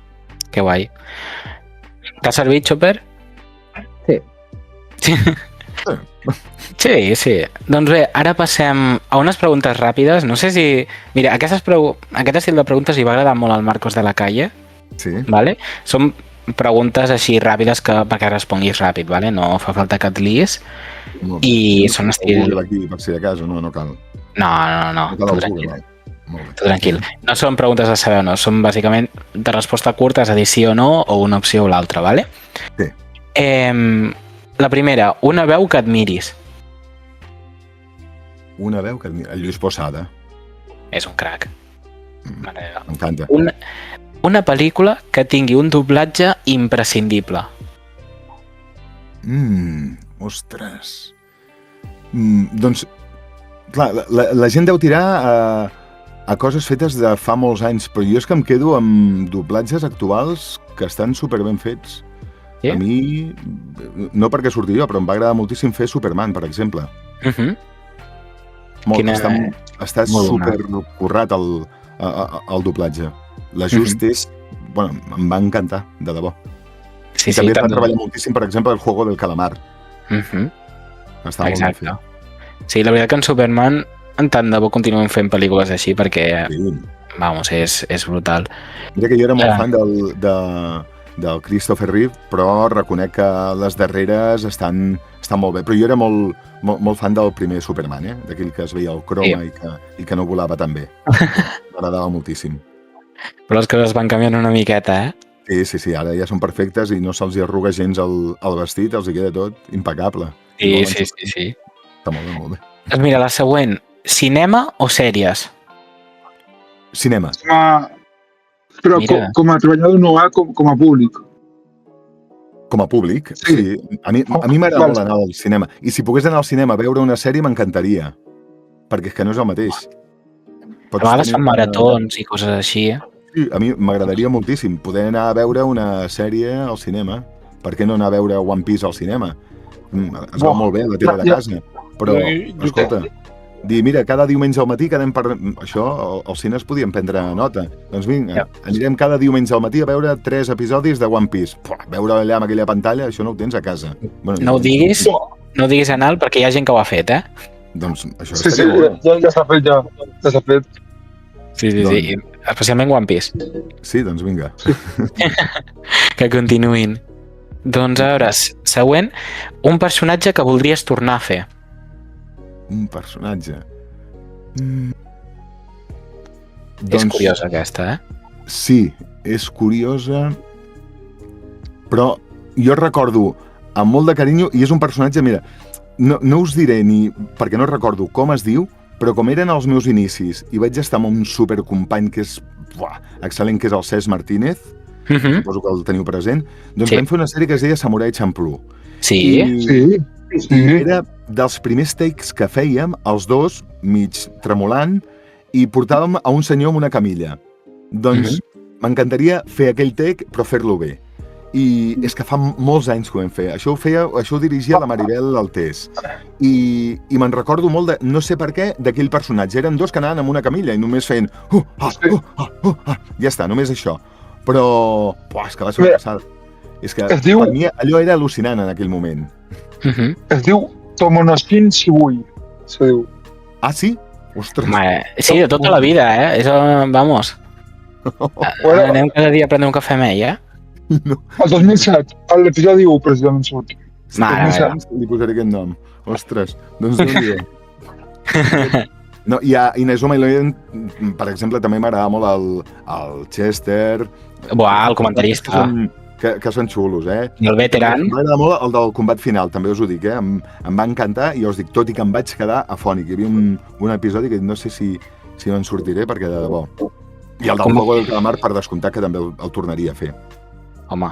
Que guai. T'ha servit, Chopper? Sí. Sí. Doncs bé, ara passem a unes preguntes ràpides. No sé si... Mira, aquest estil de preguntes li va agradar molt al Marcos de la Calle. Sí. Vale? Són preguntes així ràpides perquè responguis ràpid, vale? No fa falta que et liis. I són estil... Per si de cas, no cal. No. Tu tranquil. No són preguntes de saber o no, són bàsicament de resposta curta, és a dir, sí o no, o una opció o l'altra, vale? Sí. La primera, una veu que admiris. Una veu que admiris. El Lluís Posada. És un crac. M'encanta. Una pel·lícula que tingui un doblatge imprescindible. Ostres. Doncs, clar, la gent deu tirar a coses fetes de fa molts anys, però jo és que em quedo amb doblatges actuals que estan superben fets. Sí? A mi, no perquè surti jo, però em va agradar moltíssim fer Superman, per exemple. Està supercurrat el doblatge. L'ajust és... Bueno, em va encantar, de debò. Sí, I també va treballar moltíssim, per exemple, el Juego del Calamar. Està molt ben fet. Sí, la veritat que en Superman tant de bo continuem fent pel·lícules així perquè, vamos, és brutal. Mira que jo era molt fan del Christopher Reeve, però reconec que les darreres estan molt bé. Però jo era molt fan del primer Superman, d'aquell que es veia el croma i que no volava tan bé. M'agradava moltíssim. Però les coses van canviant una miqueta, Sí, ara ja són perfectes i no se'ls arruga gens el vestit, els hi queda tot impecable. Sí. Està molt bé. Doncs mira, la següent, cinema o sèries? Cinema. Però com a treballador no com a públic. Com a públic? Sí. A mi m'agrada molt anar al cinema. I si pogués anar al cinema a veure una sèrie m'encantaria. Perquè és que no és el mateix. A vegades fan maratons i coses així, Sí, a mi m'agradaria moltíssim poder anar a veure una sèrie al cinema. Per què no anar a veure One Piece al cinema? Es veu molt bé a la tele de casa. Però, escolta, dir, mira, cada diumenge al matí quedem per... Això, als cines podíem prendre nota. Doncs vinga, anirem cada diumenge al matí a veure 3 episodis de One Piece. Veure allà amb aquella pantalla, això no ho tens a casa. Bueno, no ho diguis en alt perquè hi ha gent que ho ha fet, Doncs això Sí, estaria bo. ja s'ha fet, ja s'ha fet. Sí. Especialment One Piece. Sí, doncs vinga. Que continuïn. Doncs a veure, següent, un personatge que voldries tornar a fer. Un personatge. És curiosa aquesta, eh? Sí, és curiosa, però jo recordo amb molt de carinyo, i és un personatge, mira, no us diré ni, perquè no recordo com es diu, però com eren els meus inicis i vaig estar amb un supercompany que és excel·lent, que és el Cesc Martínez, suposo que el teniu present, doncs vam fer una sèrie que es deia Samurai Champloo. Sí? I era dels primers takes que fèiem, els dos, mig tremolant, i portàvem a un senyor amb una camilla. Doncs m'encantaria fer aquell take, però fer-lo bé. I és que fa molts anys que ho vam fer. Això ho dirigia la Maribel Altés. I me'n recordo molt, no sé per què, d'aquell personatge. Eren dos que anaven amb una camilla i només feien... Ja està, només això. Però... és que va ser una passada. És que per mi allò era al·lucinant en aquell moment. Es diu Tomonoshin Shibui. Se diu. Ah, sí? Ostres. Sí, de tota la vida, eh? Eso, vamos. Anem cada dia a prendre un cafè amb ell, eh? El 2007, a l'episodi 1, precisament surt. Li posaré aquest nom. Ostres, doncs déu-n'hi-do. No, i a Inazuma Eleven, per exemple, també m'agradava molt el Chester. El comentarista. Que són xulos, eh? I el veteran. M'agrada molt el del combat final, també us ho dic, eh? Em va encantar i us dic, tot i que em vaig quedar afònic. Hi havia un episodi que no sé si me'n sortiré, perquè de debò. I el del Juego del Calamar, per descomptar, que també el tornaria a fer. Home,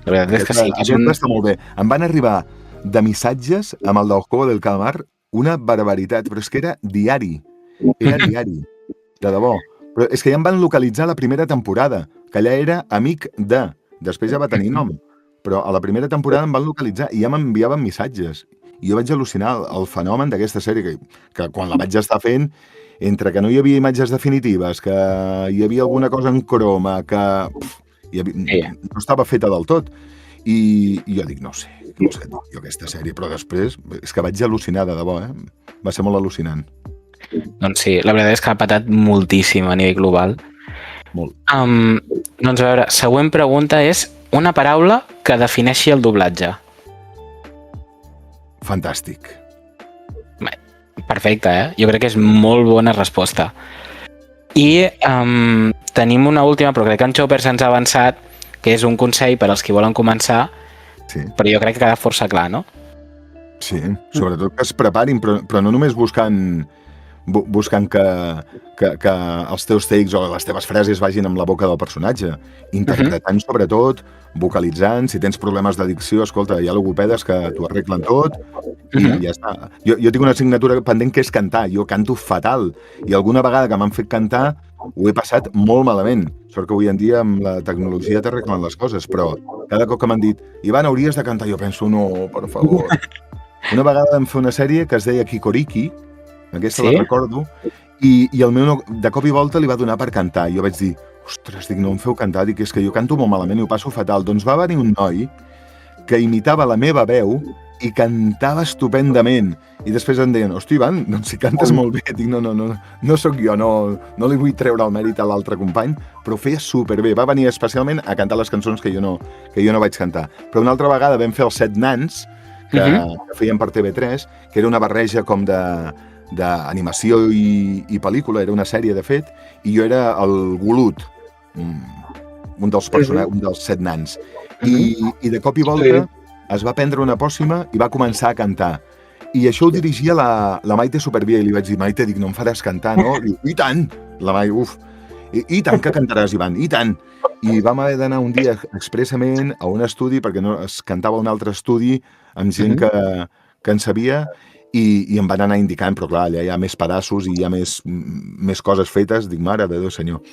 la veritat és que sí. Aquest està molt bé. Em van arribar de missatges amb el del Juego del Calamar una barbaritat, però és que era diari. Era diari, de debò. Però és que ja em van localitzar la primera temporada, que allà era amic de... Després ja va tenir nom, però a la primera temporada em van localitzar i ja m'enviaven missatges. I jo vaig al·lucinar el fenomen d'aquesta sèrie, que quan la vaig estar fent, entre que no hi havia imatges definitives, que hi havia alguna cosa en croma, que no estava feta del tot. I jo dic, no sé, jo aquesta sèrie, però després és que vaig al·lucinar de debò, eh? Va ser molt al·lucinant. Doncs sí, la veritat és que ha patat moltíssim a nivell global. Molt. Doncs a veure, següent pregunta és una paraula que defineixi el doblatge. Fantàstic. Perfecte, eh? Jo crec que és molt bona resposta. I tenim una última, però crec que en Chopper se'ns ha avançat, que és un consell per als que volen començar, però jo crec que queda força clar, no? Sí, sobretot que es preparin, però no només buscant que els teus takes o les teves frases vagin amb la boca del personatge, interpretant sobretot, vocalitzant, si tens problemes d'addicció, escolta, hi ha logopedes que t'ho arreglen tot i ja està. Jo tinc una assignatura pendent que és cantar, jo canto fatal i alguna vegada que m'han fet cantar ho he passat molt malament. Sort que avui en dia amb la tecnologia t'arreglen les coses, però cada cop que m'han dit Ivan, hauries de cantar, jo penso, no, per favor. Una vegada vam fer una sèrie que es deia Kikoriki, aquesta la recordo, i el meu de cop i volta li va donar per cantar. Jo vaig dir, ostres, no em feu cantar, dic, és que jo canto molt malament i ho passo fatal. Doncs va venir un noi que imitava la meva veu i cantava estupendament. I després em deien, hosti, Ivan, doncs si cantes molt bé. Dic, no sóc jo, no li vull treure el mèrit a l'altre company, però ho feia superbé. Va venir especialment a cantar les cançons que jo no vaig cantar. Però una altra vegada vam fer els 7 nans, que feien per TV3, que era una barreja com d'animació i pel·lícula, era una sèrie de fet, i jo era el Golut, un dels 7 nans. I de cop i volta es va prendre una pòssima i va començar a cantar. I això ho dirigia la Maite Supervia, i li vaig dir, Maite, dic, no em faràs cantar, no? I tant! La Maite, i tant que cantaràs, Ivan, i tant! I vam haver d'anar un dia expressament a un estudi, perquè no es cantava a un altre estudi amb gent que en sabia, i em van anar indicant, però clar, allà hi ha més pedaços i hi ha més coses fetes. Dic, mare de Déu, senyor.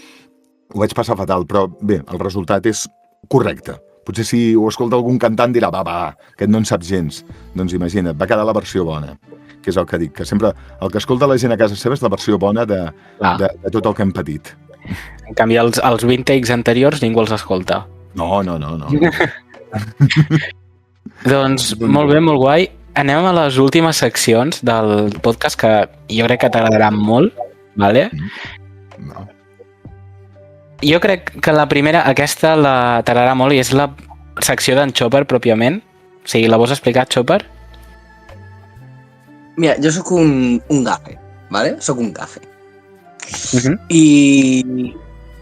Ho vaig passar fatal, però bé, el resultat és correcte. Potser si ho escolta algun cantant dirà, va, aquest no en sap gens. Doncs imagina't, va quedar la versió bona, que és el que dic, que sempre el que escolta la gent a casa seva és la versió bona de tot el que hem patit. En canvi, els 20 takes anteriors ningú els escolta. No. Doncs molt bé, molt guai. anem a les últimes seccions del podcast que jo crec que t'agradaran molt, vale? No. Jo crec que la primera, aquesta t'agradarà molt i és la secció d'en Chopper pròpiament. O sigui, la vols explicar, Chopper? Mira, jo sóc un gafe, ¿vale? Sóc un gafe. I...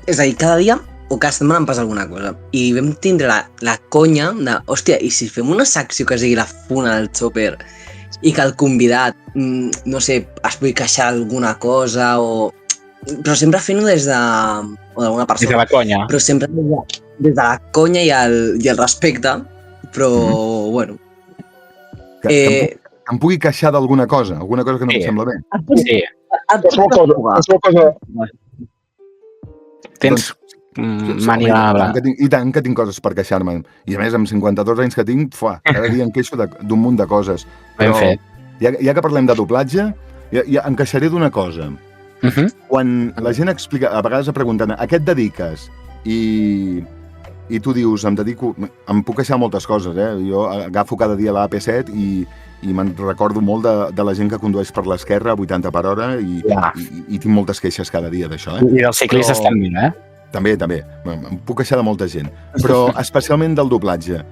És a dir, cada dia o cada setmana em passa alguna cosa. I vam tindre la conya de, hòstia, i si fem una secció que sigui la funa del Chopper i que el convidat, no sé, es pugui queixar alguna cosa o... Però sempre fent-ho des de... o d'alguna persona. Des de la conya. Però sempre des de la conya i el respecte, però, bueno... Que em pugui queixar d'alguna cosa que no em sembla bé. Sí. Qualsevol cosa. Tens màniga blanca. I tant que tinc coses per queixar-me. I a més, amb 52 anys que tinc, cada dia em queixo d'un munt de coses. Ben fet. Ja que parlem de doblatge, ja em queixaré d'una cosa. Quan la gent explica, a vegades pregunten a què et dediques? I tu dius, em puc queixar moltes coses, Jo agafo cada dia la AP7 i me'n recordo molt de la gent que condueix per l'esquerra a 80 per hora i tinc moltes queixes cada dia d'això. I dels ciclistes també, També. Em puc queixar de molta gent. Però especialment del doblatge.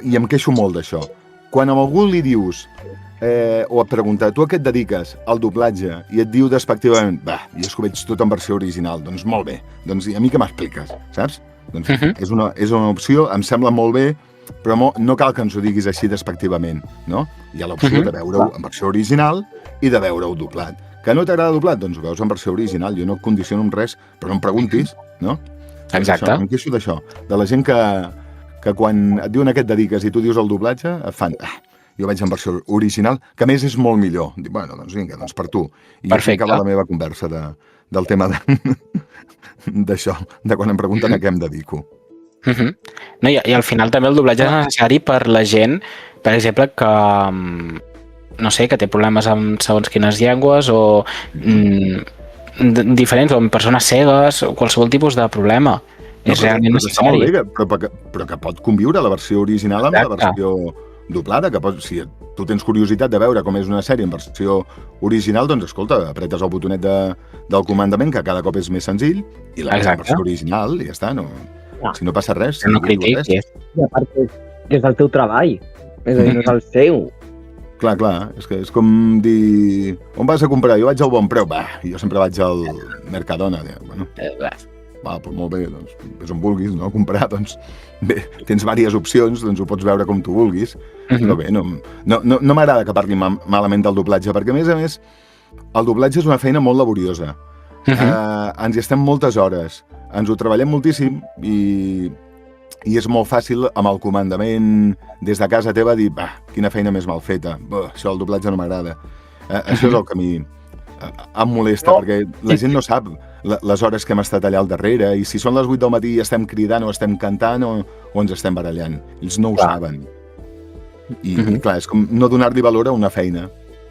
I em queixo molt d'això. Quan a algú li dius o et pregunta, tu a què et dediques? Al doblatge. I et diu despectivament, jo és que ho veig tot en versió original. Doncs molt bé. Doncs a mi què m'expliques, saps? Doncs és una opció, em sembla molt bé, però no cal que ens ho diguis així despectivament, no? Hi ha l'opció de veure-ho en versió original i de veure-ho doblat. Que no t'agrada doblat? Doncs ho veus en versió original. Jo no et condiciono amb res, però no em preguntis, no? Exacte. Em queixo d'això, de la gent que quan et diuen a què et dediques i tu dius el doblatge, et fan... Jo vaig en versió original, que a més és molt millor. Dic, bueno, doncs vinga, doncs per tu. I perfecte. Jo acaba la meva conversa del tema d'això, de quan em pregunten a què em dedico. No, i al final també el doblatge és necessari per la gent, per exemple, que no sé, que té problemes amb segons quines llengües o diferents, o amb persones cegues o qualsevol tipus de problema. És realment necessari. Però que pot conviure la versió original amb la versió doblada, que si tu tens curiositat de veure com és una sèrie en versió original, doncs escolta, apretes el botonet del comandament, que cada cop és més senzill, i la versió original, i ja està, no... Si no passa res... No critiquis. I a part que és el teu treball, és a dir, no és el seu. Clar, és com dir... On vas a comprar? Jo vaig al Bon Preu. Jo sempre vaig al Mercadona. Bueno, però molt bé, doncs, és on vulguis, no? Comprar, doncs, bé, tens diverses opcions, doncs ho pots veure com tu vulguis, però bé, no m'agrada que parli malament del doblatge, perquè a més, el doblatge és una feina molt laboriosa. Ens hi estem moltes hores, ens ho treballem moltíssim i és molt fàcil amb el comandament des de casa teva dir, quina feina més mal feta, això del doblatge no m'agrada. Això és el que a mi em molesta, perquè la gent no sap les hores que hem estat allà al darrere, i si són les 8 del matí i estem cridant o estem cantant o ens estem barallant. Ells no ho saben. I clar, és com no donar-li valor a una feina.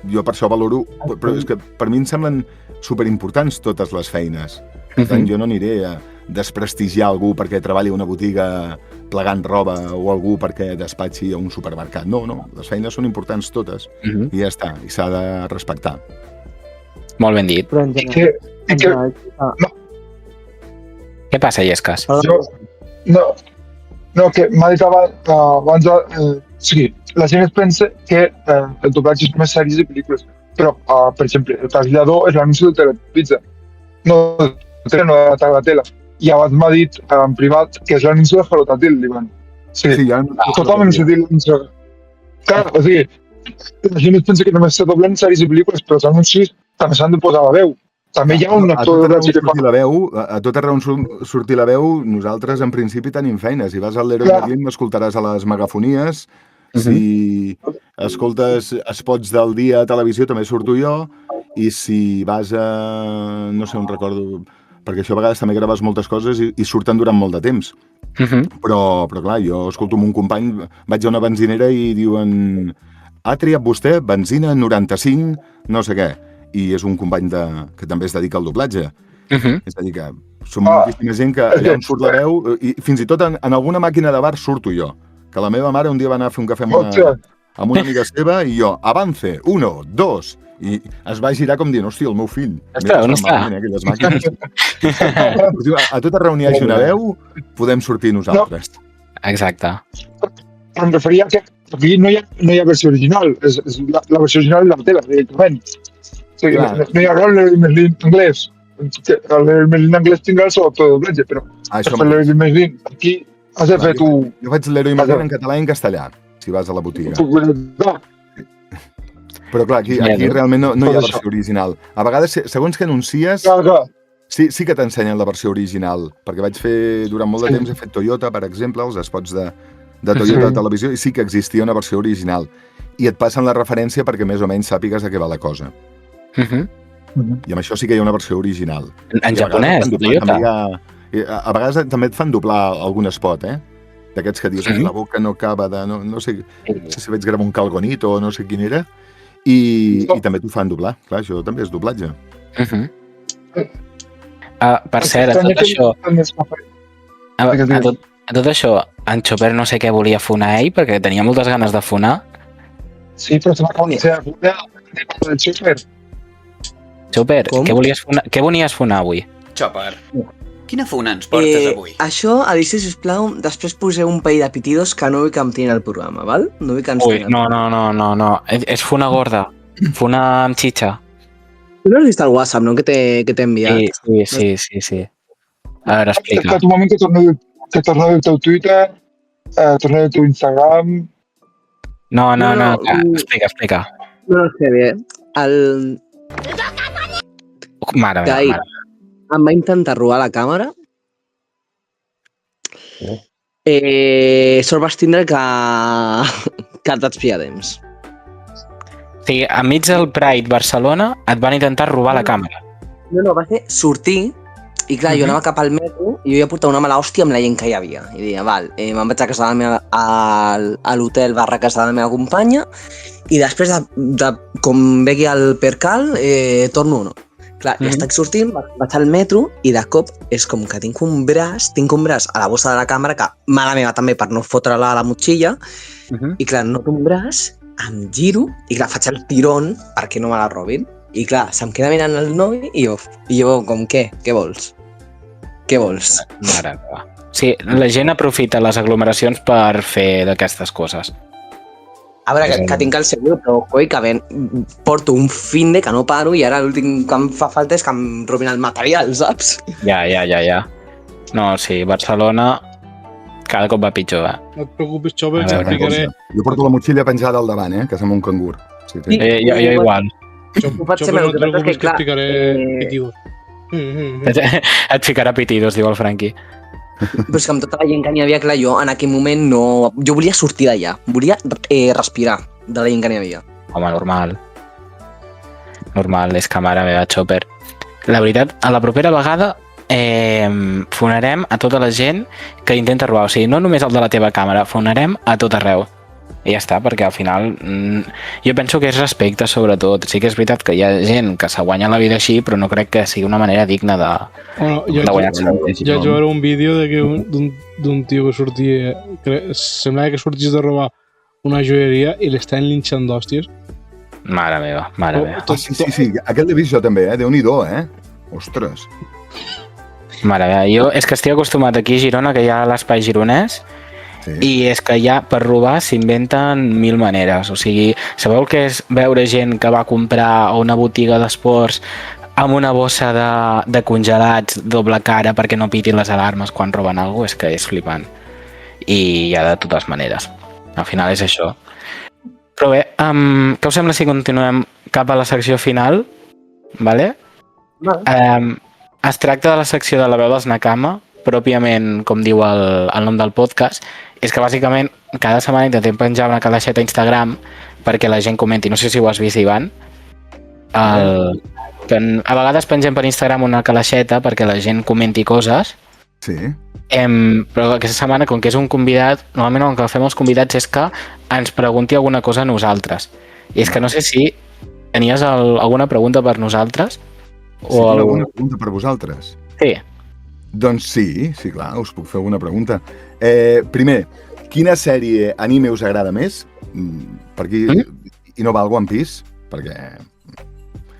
Jo per això valoro, però és que per mi em semblen superimportants totes les feines. Per tant, jo no aniré a desprestigiar algú perquè treballi a una botiga plegant roba o algú perquè despatxi a un supermercat. No, les feines són importants totes i ja està, i s'ha de respectar. Molt ben dit. Però en general... Què passa, Llescas? No, que m'ha dit abans... Sí, la gent es pensa que el doblatge és més sèries i pel·lícules, però, per exemple, el trasllador és l'anunci de Telepizza. No de la Tagatela. I abans m'ha dit en privat que és l'anunci de Jalotatil, l'Ivan. Sí, tothom hem sentit l'anunci. Clar, o sigui, la gent es pensa que només se doblen sèries i pel·lícules, però els anuncis també s'han de posar la veu. També hi ha un actor de doblatge que fa... A tot arreu sortir la veu, nosaltres en principi tenim feines. Si vas al Leroy Merlin m'escoltaràs a les megafonies. Si escoltes spots del dia a televisió també surto jo. I si vas a... no sé on recordo... perquè això a vegades també graves moltes coses i surten durant molt de temps. Però clar, jo escolto amb un company, vaig a una benzinera i diuen ha triat vostè benzina 95, no sé què. I és un company que també es dedica al doblatge. És a dir, que som moltíssima gent que allà on surt la veu, i fins i tot en alguna màquina de bar surto jo. Que la meva mare un dia va anar a fer un cafè amb una amiga seva i jo, avance, 1, 2, i es va girar com dient, hòstia, el meu fill. Ostres, on està? Aquelles màquines. A tota reunió hi hagi una veu, podem sortir nosaltres. Exacte. Però em referia que aquí no hi ha versió original, és la versió original és la teva, directament. O sigui, no hi haurà l'Leroy Merlin anglès. L'Leroy Merlin anglès tindrà el seu autodoblatge, però per fer l'Leroy Merlin aquí has de fer tu... Jo faig l'Leroy Merlin en català i en castellà, si vas a la botiga. Però clar, aquí realment no hi ha versió original. A vegades, segons que anuncies, sí que t'ensenyen la versió original, perquè vaig fer, durant molt de temps, he fet Toyota, per exemple, els spots de Toyota a televisió, i sí que existia una versió original. I et passen la referència perquè més o menys sàpigues de què va la cosa. I amb això sí que hi ha una versió original. En japonès, de Toyota. A vegades també et fan doblar algun spot, d'aquests que dius, la boca no acaba de... No sé si vaig gravar un calgonito o no sé quin era, i també t'ho fan doblar. Clar, això també és doblatge. Per cert, a tot això... A tot això, en Chopper no sé què volia fonar ell, perquè tenia moltes ganes de fonar. Sí, però se m'acaba de ser a fonar el Chopper. Chopper, què volies fonar avui? Chopper, quina funa ens portes avui? Això, Alicia, sisplau, després poseu un parell de pitidos que no vull que em tirin el programa, val? No vull que ens Ui, no. És funa gorda. Funa amb xitxa. Tu no has vist el WhatsApp, no?, que t'he enviat. Sí. A veure, explica. Espera un moment que torno del teu Twitter, torno del teu Instagram... No, explica. No sé bé. Mare meva. Em va intentar robar la càmera. Sort vas tindre que et vaig pillar temps. O sigui, enmig del Pride Barcelona et van intentar robar la càmera. No, va ser sortir i clar, jo anava cap al metro i jo ia portar una mala hòstia amb la gent que hi havia. I deia, me'n vaig a casa a l'hotel / casa de la meva companya i després de com vegi el percal, torno o no. Clar, ja estic sortint, vaig al metro i de cop és com que tinc un braç a la bossa de la càmera, que mala meva també per no fotre-la a la motxilla, i clar, noto un braç, em giro i clar, faig el tirón perquè no me la robin. I clar, se'm queda mirant el noi i jo com, què? Què vols? Mare meva. Sí, la gent aprofita les aglomeracions per fer d'aquestes coses. A veure, que tinc el seguro, però coi, que porto un finde que no paro i ara l'últim que em fa falta és que em robin el material, saps? Ja. No, sí, Barcelona cada cop va pitjor, No et preocupis, Chopper, que explicaré... Jo porto la motxilla penjada al davant, que sembla un cangur. Jo igual. Chopper, no et preocupis, que explicaré pitidos. Et ficarà pitidos, diu el Franqui. Però és que amb tota la gent que n'hi havia, clar, jo en aquell moment no... Jo volia sortir d'allà, volia respirar de la gent que n'hi havia. Home, normal. És que mare meva, Chopper. La veritat, a la propera vegada fonarem a tota la gent que intenta robar. O sigui, no només el de la teva càmera, fonarem a tot arreu. I ja està, perquè al final jo penso que és respecte, sobretot. Sí que és veritat que hi ha gent que se guanya la vida així, però no crec que sigui una manera digna de guanyar-se la vida així. Ja vaig veure un vídeo d'un tio que sortia... Semblava que sortís de robar una joieria i l'estan linxant d'hòsties. Mare meva. Sí, aquest l'he vist jo també, Déu-n'hi-do, Ostres. Mare meva, jo és que estic acostumat aquí a Girona, que hi ha l'espai gironès, i és que ja per robar s'inventen 1000 maneres. O sigui, sabeu què és veure gent que va comprar a una botiga d'esports amb una bossa de congelats doble cara perquè no pitin les alarmes quan roben alguna cosa? És que és flipant. I hi ha de totes maneres. Al final és això. Però bé, què us sembla si continuem cap a la secció final? Vale? Es tracta de la secció de la veu dels Nakama, pròpiament, com diu el nom del podcast, és que bàsicament cada setmana intentem penjar una calaixeta a Instagram perquè la gent comenti. No sé si ho has vist, Ivan. A vegades pengem per Instagram una calaixeta perquè la gent comenti coses. Sí. Però aquesta setmana, com que és un convidat, normalment el que fem els convidats és que ens pregunti alguna cosa a nosaltres. I és que no sé si tenies alguna pregunta per nosaltres. Alguna pregunta per vosaltres? Sí. Doncs sí, clar, us puc fer alguna pregunta. Primer, quina sèrie anime us agrada més? per aquí i no va el One Piece, perquè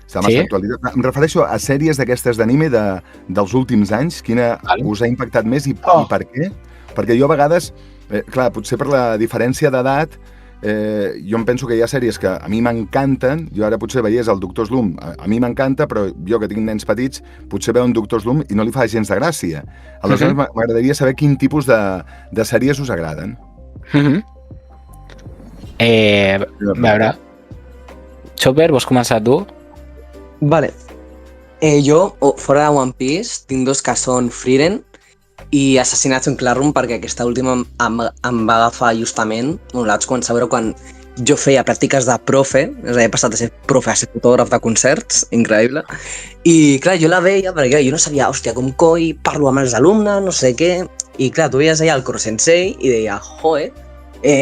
està massa actualitat. Em refereixo a sèries d'aquestes d'anime dels últims anys. Quina us ha impactat més i per què? Perquè jo a vegades, clar, potser per la diferència d'edat, jo em penso que hi ha sèries que a mi m'encanten. Jo ara potser veiés el Doctor Slump, a mi m'encanta, però jo que tinc nens petits potser veu un Doctor Slump i no li fa gens de gràcia. Aleshores m'agradaria saber quin tipus de sèries us agraden. A veure, Chopper, vols començar tu? Vale. Jo, fora de One Piece, tinc dos que són Frieren i Assassinats en Classroom, perquè aquesta última em va agafar justament, la vaig començar a veure quan jo feia pràctiques de profe, és a dir, he passat a ser profe a ser fotògraf de concerts, increïble, i clar, jo la veia perquè jo no sabia, hòstia, com coi parlo amb els alumnes, no sé què, i clar, tu veies allà el Koro Sensei i deia, joe,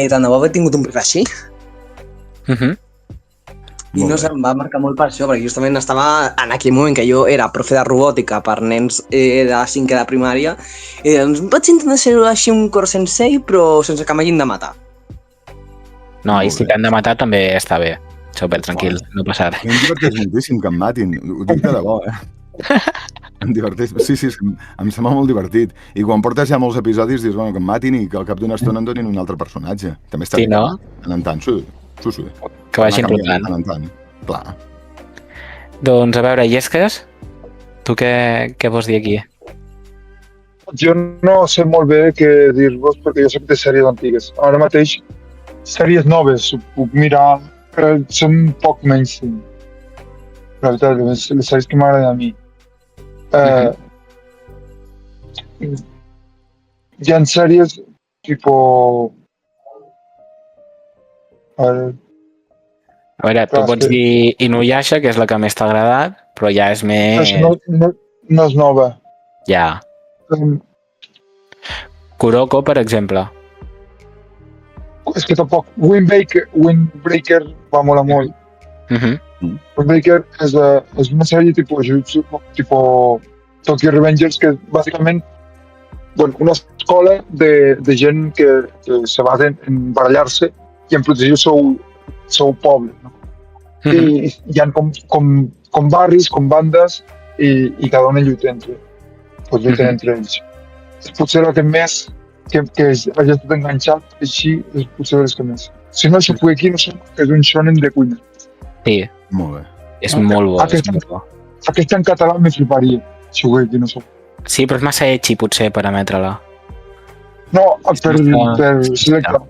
tant de bo haver tingut un profe així. I no sé, em va marcar molt per això, perquè justament estava en aquell moment que jo era profe de robòtica per nens de 5è de primària i doncs vaig intentar ser així un Koro Sensei però sense que m'hagin de matar. No, i si t'han de matar també està bé. Super, tranquil, no passa res. Em diverteix moltíssim que em matin, ho dic de debò, Em diverteix, sí, em sembla molt divertit. I quan portes ja molts episodis dius, bueno, que em matin i que al cap d'una estona em donin un altre personatge. També està bé, no? En tant, sí. Que vagin rotant. Clar. Doncs a veure, Llesques, tu què vols dir aquí? Jo no sé molt bé què dir-vos perquè jo soc de sèries antigues. Ara mateix, sèries noves, ho puc mirar, però són poc mainstream. La veritat, les sèries que m'agraden a mi. Hi ha sèries tipo... A veure, tu pots dir Inuyasha, que és la que més t'ha agradat, però ja és més... Això no és nova. Ja. Kuroko, per exemple. És que tampoc. Windbreaker va molar molt. Windbreaker és una sèrie tipus Jujutsu, tipus Tokyo Revengers, que bàsicament una escola de gent que se basa en barallar-se i en protegir el seu poble, no? I hi ha com barris, com bandes i cada una lluita entre ells. Potser el que més que hagi estat enganxat així és potser les que més. Si no, Shokugeki no sé, que és un shonen de cuina. Sí. Molt bé. És molt bo. Aquest en català me fliparia, Shokugeki no sé. Sí, però és massa etxi potser per emetre-la. No, per Selecta.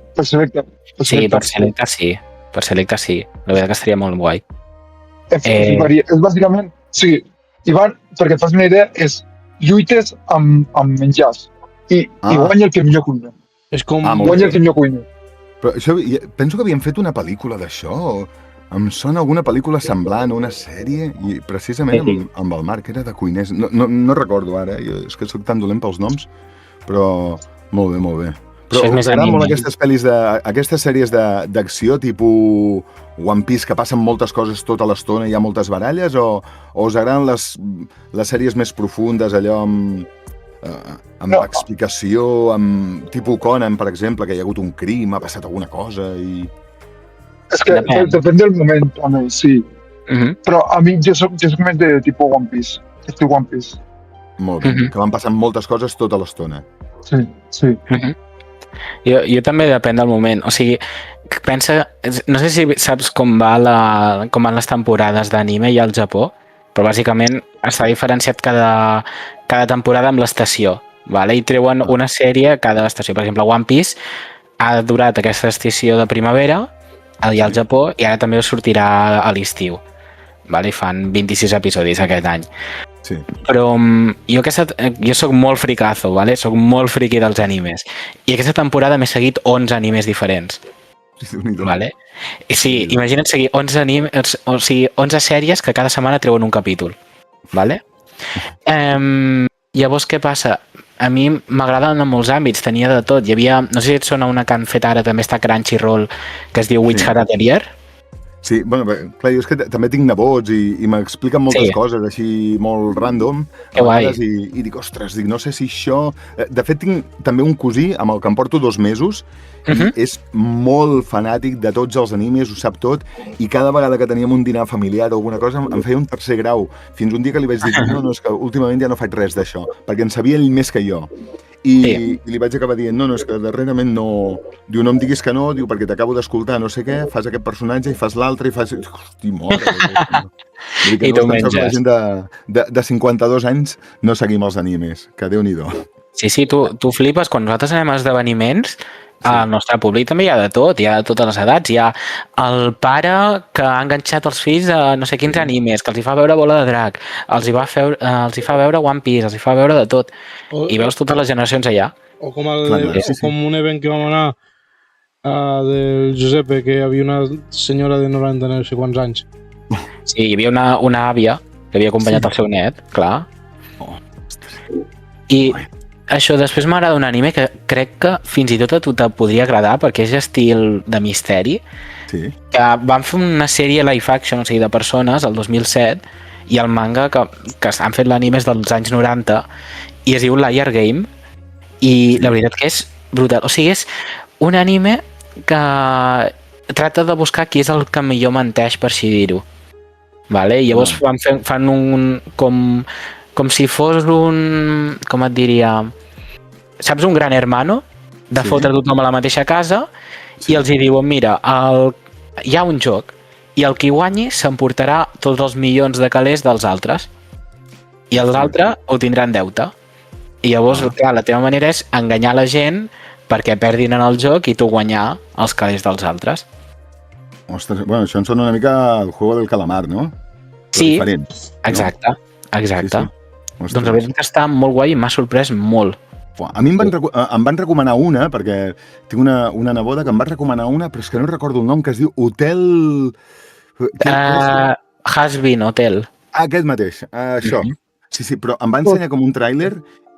Sí, per Selecta sí. Per Selecta sí. La veritat que estaria molt guai. És bàsicament... Sí, i van, perquè et fas una idea, és lluites amb menjars. I guanya el que millor cuina. És com... Guanya el que millor cuina. Però això, penso que havien fet una pel·lícula d'això, o em sona alguna pel·lícula semblant, una sèrie, i precisament amb el Marc, era de cuiners. No recordo ara, és que soc tan dolent pels noms, però molt bé. Però us agraden molt aquestes sèries d'acció tipus One Piece, que passen moltes coses tota l'estona i hi ha moltes baralles, o us agraden les sèries més profundes, allò amb explicació, amb tipus Conan, per exemple, que hi ha hagut un crim, ha passat alguna cosa i... És que depèn del moment, també, sí. Però a mi jo soc més de tipus One Piece. Estic One Piece. Molt bé, que van passant moltes coses tota l'estona. Sí. Jo també depèn del moment. O sigui, pensa... No sé si saps com van les temporades d'anime al Japó, però bàsicament està diferenciat cada temporada amb l'estació, vale? I treuen una sèrie a cada estació. Per exemple, One Piece ha durat aquesta estació de primavera allà al Japó i ara també sortirà a l'estiu. Vale? I fan 26 episodis aquest any. Sí. Però jo soc molt fricazo, vale? Soc molt friqui dels animes. I aquesta temporada m'he seguit 11 animes diferents. Vale? I sí, imagina't seguir 11 sèries que cada setmana treuen un capítol. Vale? Llavors, què passa? A mi m'agraden en molts àmbits, tenia de tot. Hi havia, no sé si et sona una que han fet ara, també està Crunchyroll, que es diu Witch Hat Atelier. Sí, bueno, clar, jo és que també tinc nebots i m'expliquen moltes Sí. coses així molt random Que guai. i dic, ostres, no sé si això... De fet, tinc també un cosí amb el que em porto 2 mesos i és molt fanàtic de tots els animes, ho sap tot, i cada vegada que teníem un dinar familiar o alguna cosa em feia un tercer grau, fins un dia que li vaig dir, no, és que últimament ja no faig res d'això, perquè en sabia ell més que jo. I li vaig acabar dient, no, és que darrerament no... Diu, no em diguis que no, diu, perquè t'acabo d'escoltar no sé què, fas aquest personatge i fas l'altre i fas... Hosti, mare. Vull dir que I no tu us penseu que la menges. gent de 52 anys no seguim els animes, que Déu-n'hi-do. Sí, tu flipes. Quan nosaltres anem a esdeveniments, al nostre públic també hi ha de tot, hi ha de totes les edats. Hi ha el pare que ha enganxat els fills a no sé quins animes, que els hi fa veure Bola de Drac, els hi fa veure One Piece, els hi fa veure de tot. I veus totes les generacions allà. O com, com un event que vam anar del Giuseppe, que hi havia una senyora de 90 no sé quants anys. Sí, hi havia una àvia que havia acompanyat el seu net, clar. I això, després m'agrada un anime que crec que fins i tot a tu te podria agradar perquè és estil de misteri. Sí. Que van fer una sèrie live action, o sigui, de persones, el 2007, i el manga que han fet l'anime és dels anys 90 i es diu Liar Game i la veritat que és brutal. O sigui, és un anime que tracta de buscar qui és el que millor menteix, per així dir-ho. Vale? I llavors fan un... com si fos un... com et diria... Saps, un gran hermano de fotre tothom a la mateixa casa i els hi diuen, mira, hi ha un joc i el qui guanyi s'emportarà tots els milions de calés dels altres i els altres ho tindran deute. I llavors, clar, la teva manera és enganyar la gent perquè perdin en el joc i tu guanyar els calés dels altres. Ostres, bueno, això em sona una mica el Juego del Calamar, no? Però Sí, diferent, exacte. Sí. Doncs la veritat que està molt guai i m'ha sorprès molt. A mi em van recomanar una, perquè tinc una neboda que em va recomanar una, però és que no recordo el nom, que es diu Hotel... Has-Been Hotel. Aquest mateix, això. Sí, però em va ensenyar com un tràiler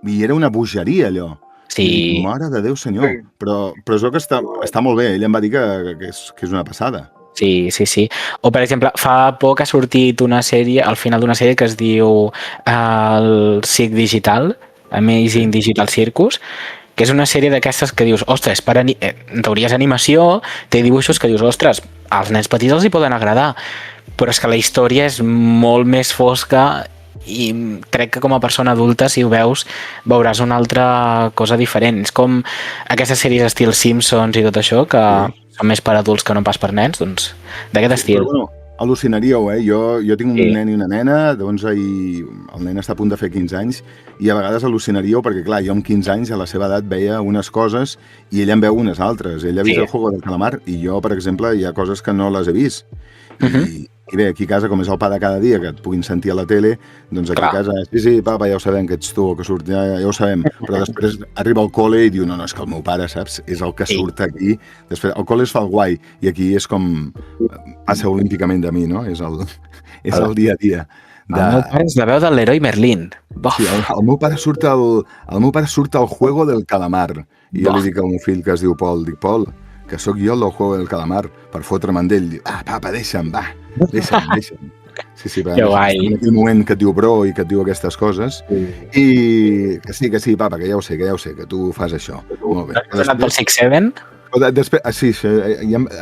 i era una bogeria, allò. Sí. I, mare de Déu, senyor. Però es veu que està molt bé. Ell em va dir que és una passada. Sí. O, per exemple, fa poc ha sortit una sèrie, al final d'una sèrie que es diu el Circ Digital, Amazing Digital Circus, que és una sèrie d'aquestes que dius, ostres, en teoria és animació, té dibuixos que dius, ostres, als nens petits els hi poden agradar, però és que la història és molt més fosca i crec que com a persona adulta, si ho veus, veuràs una altra cosa diferent. És com aquestes sèries estil Simpsons i tot això, que són més per adults que no pas per nens, doncs d'aquest estil. Però, bueno, al·lucinaríeu, eh? Jo tinc un nen i una nena d'11 i el nen està a punt de fer 15 anys i a vegades al·lucinaríeu perquè, clar, jo amb 15 anys a la seva edat veia unes coses i ella en veu unes altres. Ella ha vist el Juego del Calamar i jo, per exemple, hi ha coses que no les he vist. I bé, aquí a casa, com és el pa de cada dia, que et puguin sentir a la tele, doncs aquí a casa, sí, papa, ja ho sabem, que ets tu, que surt, ja ho sabem. Però després arriba al cole i diu, no, és que el meu pare, saps? És el que surt aquí. Després, al cole es fa el guai i aquí és com passa olímpicament de mi, no? És el dia a dia. El meu pare és la veu de l'heroi Merlín. Sí, el meu pare surt al Juego del Calamar. I jo li dic al meu fill que es diu Pol, que sóc jo el del Juego del Calamar, per fotre'm amb ell. Diu, papa, deixa'm. Sí, que guai. En aquell moment que et diu bro i que et diu aquestes coses. I que sí, papa, que ja ho sé, que tu fas això. Molt bé. Has anat pel 6-7? Després, sí,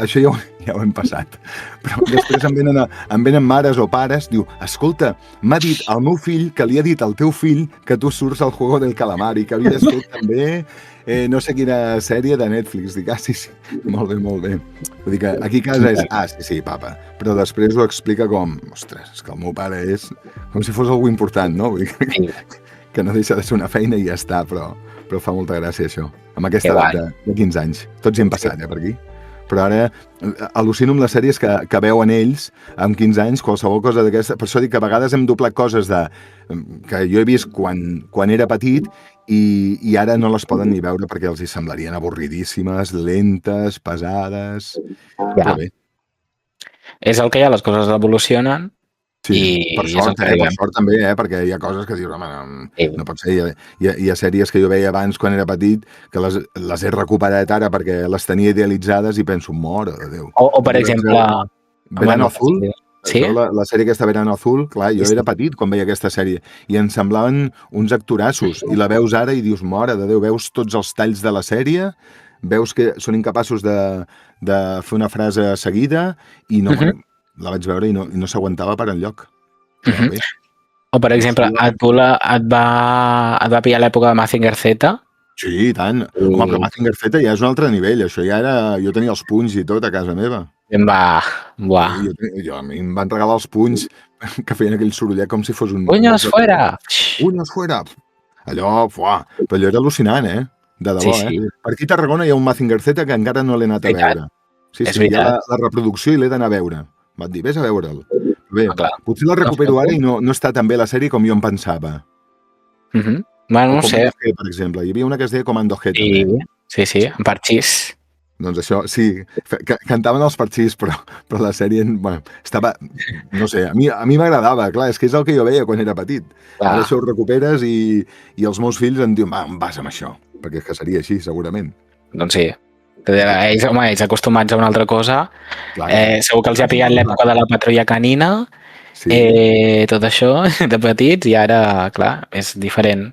això ja ho hem passat. Però després em venen mares o pares, diu, escolta, m'ha dit el meu fill que li ha dit al teu fill que tu surts al Juego del Calamar i que havies fet també no sé quina sèrie de Netflix. Dic, sí, molt bé. Vull dir que aquí a casa és, sí, papa. Però després ho explica com, ostres, és que el meu pare és com si fos algú important, no? Vull dir que no deixa de ser una feina i ja està, però fa molta gràcia això. Amb aquesta edat de 15 anys. Tots hi hem passat, per aquí. Però ara al·lucino amb les sèries que veuen ells amb 15 anys, qualsevol cosa d'aquesta. Per això dic que a vegades hem doblat coses que jo he vist quan era petit i ara no les poden ni veure perquè els hi semblarien avorridíssimes, lentes, pesades... Però bé. És el que hi ha, les coses evolucionen. Sí, per sort també, perquè hi ha coses que dius, home, no pot ser. Hi ha sèries que jo veia abans quan era petit que les he recuperat ara perquè les tenia idealitzades i penso, mort de Déu. O per exemple, Verano Azul. Sí? La sèrie aquesta Verano Azul, clar, jo era petit quan veia aquesta sèrie i em semblaven uns actorassos i la veus ara i dius, mare de Déu, veus tots els talls de la sèrie, veus que són incapaços de fer una frase seguida i no, la vaig veure i no s'aguantava per enlloc. O, per exemple, et va pillar l'època de Mazinger Z? Sí, i tant. Home, però Mazinger Z ja és un altre nivell, això ja era... Jo tenia els punys i tot a casa meva. Buah. A mi em van regalar els punys que feien aquell sorollet com si fos un... Punyos fuera! Punyos fuera! Allò, fuà, però allò era al·lucinant, de debò, Sí. Per aquí a Tarragona hi ha un Mazinger Z que encara no l'he anat a veure. Sí, hi ha la reproducció i l'he d'anar a veure. Vaig dir, vés a veure'l. Bé, potser la recupero ara i no està tan bé la sèrie com jo em pensava. Bueno, no sé. Per exemple, hi havia una que es deia Comando G. Sí, en Parxís. Doncs això, sí, cantaven els parxís, però la sèrie, bueno, estava, no sé, a mi m'agradava, clar, és que és el que jo veia quan era petit. Ara això ho recuperes i els meus fills em diuen, va, vas amb això, perquè és que seria així, segurament. Doncs sí. Ells acostumats a una altra cosa, segur que els ha pillat l'època de la patrulla canina, tot això, de petits, i ara, clar, és diferent.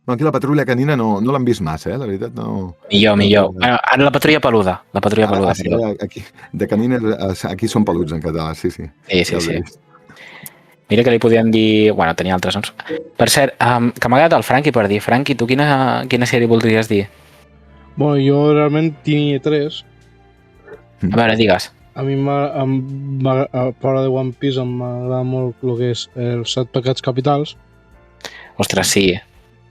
No, aquí la patrulla canina no l'han vist massa, la veritat, no... Millor. Ara la patrulla peluda. Aquí, de canines, aquí són peluts en català, sí. Sí. Mira que li podien dir... Bueno, tenia altres noms. Per cert, que m'ha agradat el Franqui per dir. Franqui, tu quina sèrie voldries dir? Bueno, jo realment tenia 3. A veure, digues. A mi, a part de One Piece, m'agrada molt el que és els 7 pecats capitals. Ostres, sí.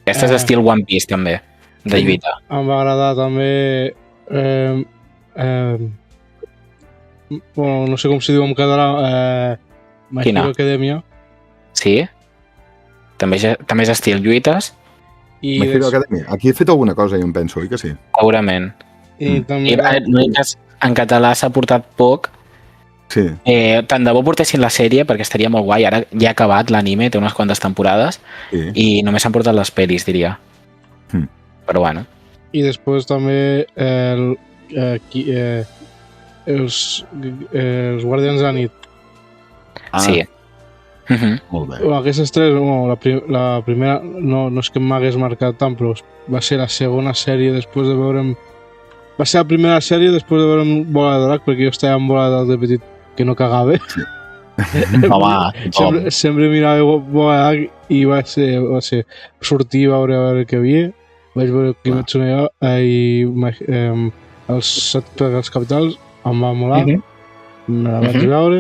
Aquesta és estil One Piece, també, de lluita. Em va agradar també... bueno, no sé com s'hi diu en català. My Hero Academia. Sí? També és estil lluites? My Hero Academia. Aquí he fet alguna cosa, jo em penso, oi que sí? Segurament. I també... En català s'ha portat poc. Sí. Tant de bo portessin la sèrie, perquè estaria molt guai. Ara ja ha acabat l'anime, té unes quantes temporades, i només s'han portat les pel·lis, diria. Però bueno. I després també els Guardians de la Nit. Sí. Molt bé. Aquestes 3, la primera no és que m'hagués marcat tant, però va ser la segona sèrie després de veure'm... Va ser la primera sèrie després de veure'm Bola de Drac, perquè jo estava en Bola de Drac de petit que no cagava. Home, sempre mirava Bola de Drac i va ser sortir a veure què hi havia. Vaig veure Kimetsu no Yaiba i els 7 pecats capitals, em va molar, me la vaig veure.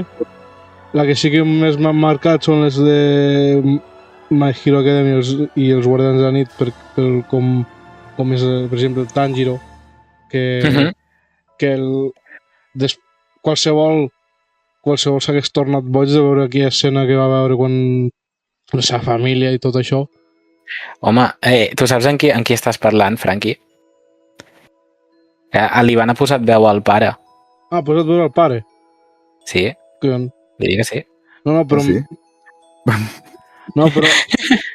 La que sí que més m'han marcat són les de My Hero Academia i els Guardians de la Nit, com és, per exemple, el Tanjiro, que qualsevol s'hagués tornat boig de veure aquella escena que va veure quan la seva família i tot això. Home, tu saps en qui estàs parlant, Franqui? L'Ivan ha posat veu al pare. Ha posat veu al pare? Sí, diria que sí. No, però... Sí? No, però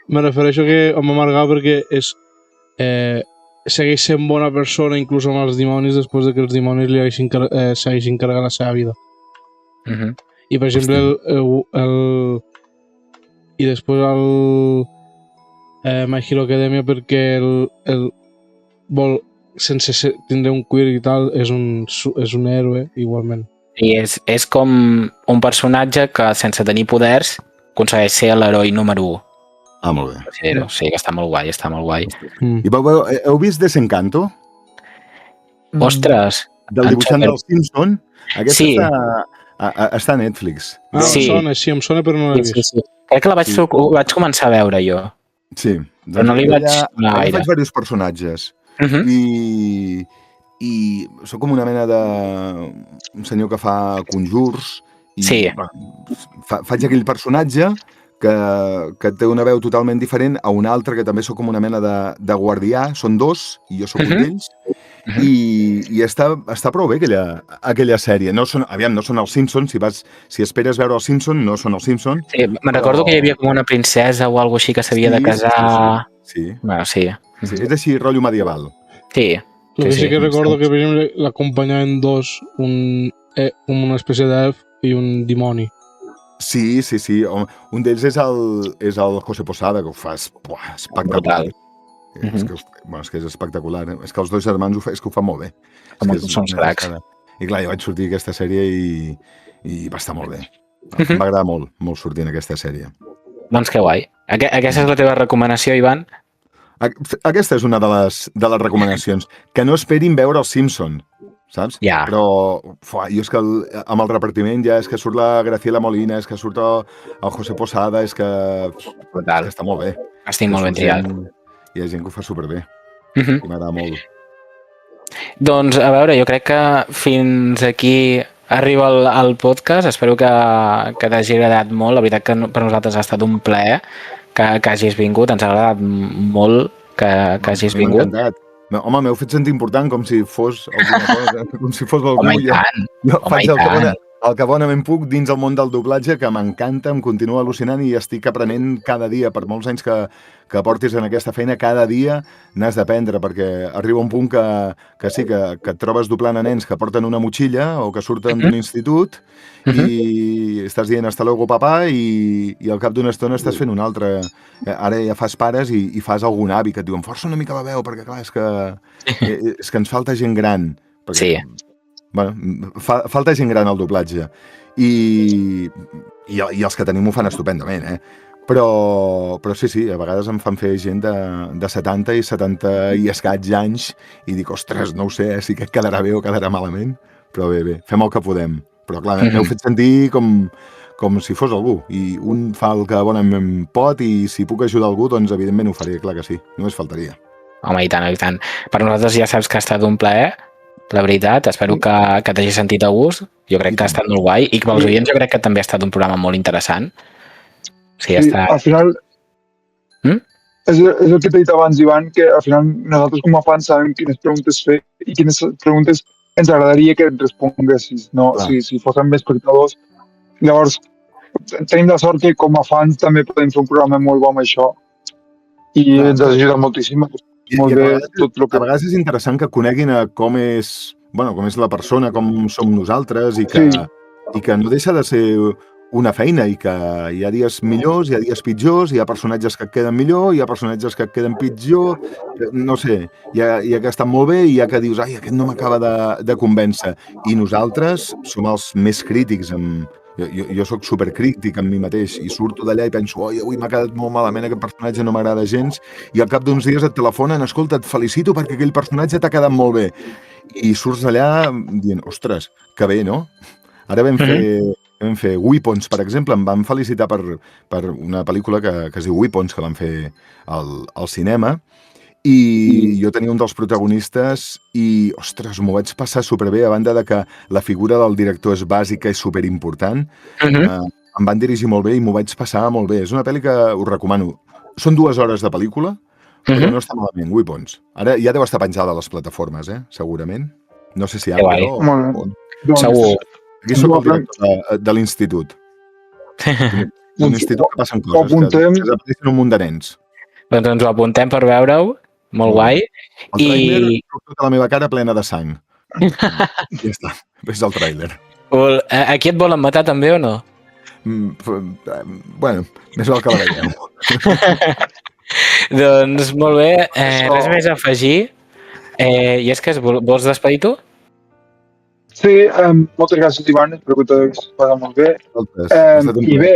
me refereixo que em va marcar perquè segueix sent bona persona inclús amb els dimonis després de que els dimonis s'haguessin carregat la seva vida. I per exemple i després el My Hero Academia perquè el vol sense tindre un queer i tal és un héroe igualment. I és com un personatge que sense tenir poders aconsegueix ser l'heroi número 1. Ah, molt bé. Sí, que està molt guai, I heu vist Desencanto? Ostres! Del dibuixant del Simpson? Aquesta està a Netflix. Sí, em sona, però no l'he vist. Sí. Crec que la vaig començar a veure jo. Sí. Però no li vaig anar gaire. Faig diversos personatges. I soc com una mena de... un senyor que fa conjurs. Sí. Faig aquell personatge que té una veu totalment diferent a un altre que també sóc com una mena de guardià, són 2 i jo sóc un d'ells i està prou bé aquella sèrie. No són els Simpsons, si esperes veure els Simpsons no són els Simpsons. Sí, me'n recordo que hi havia com una princesa o alguna així que s'havia de casar. Sí. Bueno, sí. És així, rotllo medieval. Sí. El que sí que recordo que per exemple l'acompanyaven 2, una espècie d'elf i un dimoni. Sí. Home, un d'ells és el José Posada, que ho fa espectacular. És que és espectacular. És que els dos germans és que ho fan molt bé. Són cracs. I clar, jo vaig sortir aquesta sèrie i va estar molt bé. Em va agradar molt sortir en aquesta sèrie. Doncs que guai. Aquesta és la teva recomanació, Ivan? Aquesta és una de les recomanacions. Que no esperin veure els Simpson, saps? Ja. Però jo és que amb el repartiment ja és que surt la Graciela Molina, és que surt el José Posada, és que està molt bé. Estic molt ben triat. Hi ha gent que ho fa superbé. I m'agrada molt. Doncs, a veure, jo crec que fins aquí arriba el podcast. Espero que t'hagi agradat molt. La veritat que per nosaltres ha estat un plaer que hagis vingut. Ens ha agradat molt que hagis vingut. M'ha encantat. Home, m'heu fet sentir important com si fos alguna cosa, com si fos algú. Home, i tant. Jo faig el que bonament puc dins el món del doblatge, que m'encanta, em continua al·lucinant i estic aprenent cada dia. Per molts anys que portis en aquesta feina, cada dia n'has d'aprendre, perquè arriba un punt que sí, que et trobes doblant a nens que porten una motxilla o que surten d'un institut i estàs dient hasta luego papà i al cap d'una estona estàs fent un altre. Ara ja fas pares i fas algun avi que et diuen força una mica la veu, perquè clar, és que ens falta gent gran. Perquè, Sí. Bueno, falta gent gran al doblatge i els que tenim ho fan estupendament, però sí, a vegades em fan fer gent de 70 i 70 i escaig anys i dic, ostres, no ho sé, si aquest quedarà bé o quedarà malament, però bé, fem el que podem. Però clar, m'heu fet sentir com si fos algú i un fa el que bonament pot i si puc ajudar algú, doncs evidentment ho faré, clar que sí, només faltaria. Home, i tant. Per nosaltres ja saps que ha estat un plaer. La veritat, espero que t'hagi sentit a gust. Jo crec que ha estat molt guai i que pels oients jo crec que també ha estat un programa molt interessant. Sí, al final és el que t'he dit abans, Ivan, que al final nosaltres com a fans sabem quines preguntes fer i quines preguntes ens agradaria que et responguessis, no? Si fossin més espectadors. Llavors, tenim la sort que com a fans també podem fer un programa molt bo amb això i ens ajuda moltíssim. Molt bé, a vegades és interessant que coneguin com és la persona, com som nosaltres i que no deixa de ser una feina i que hi ha dies millors, hi ha dies pitjors, hi ha personatges que et queden millor, hi ha personatges que et queden pitjor, no sé, hi ha que estan molt bé i hi ha que dius, ai, aquest no m'acaba de convèncer. I nosaltres som els més crítics Jo sóc supercrític amb mi mateix i surto d'allà i penso, oi, avui m'ha quedat molt malament, aquest personatge no m'agrada gens, i al cap d'uns dies et telefonen, escolta, et felicito perquè aquell personatge t'ha quedat molt bé. I surts d'allà dient, ostres, que bé, no? Ara vam fer Weapons, per exemple, em van felicitar per una pel·lícula que es diu Weapons, que van fer al cinema, i jo tenia un dels protagonistes i, ostres, m'ho vaig passar superbé, a banda de que la figura del director és bàsica i superimportant. Em van dirigir molt bé i m'ho vaig passar molt bé. És una pel·li que us recomano. Són 2 hores de pel·lícula, però no està malament, Weapons. Ara ja deu estar penjada a les plataformes, segurament. No sé si ara, però... Segur. Aquí soc el director de l'institut. Un institut que passen coses, que desapareixen un munt de nens. Doncs ens ho apuntem per veure-ho. Molt guai. El tràiler tota la meva cara plena de sang. Ja està, és el tràiler. Aquí et volen matar també o no? Bueno, més val que la veiem. Doncs molt bé, res més a afegir. I és que vols despedir tu? Sí, moltes gràcies, Ivan, espero que t'has passat molt bé. I bé,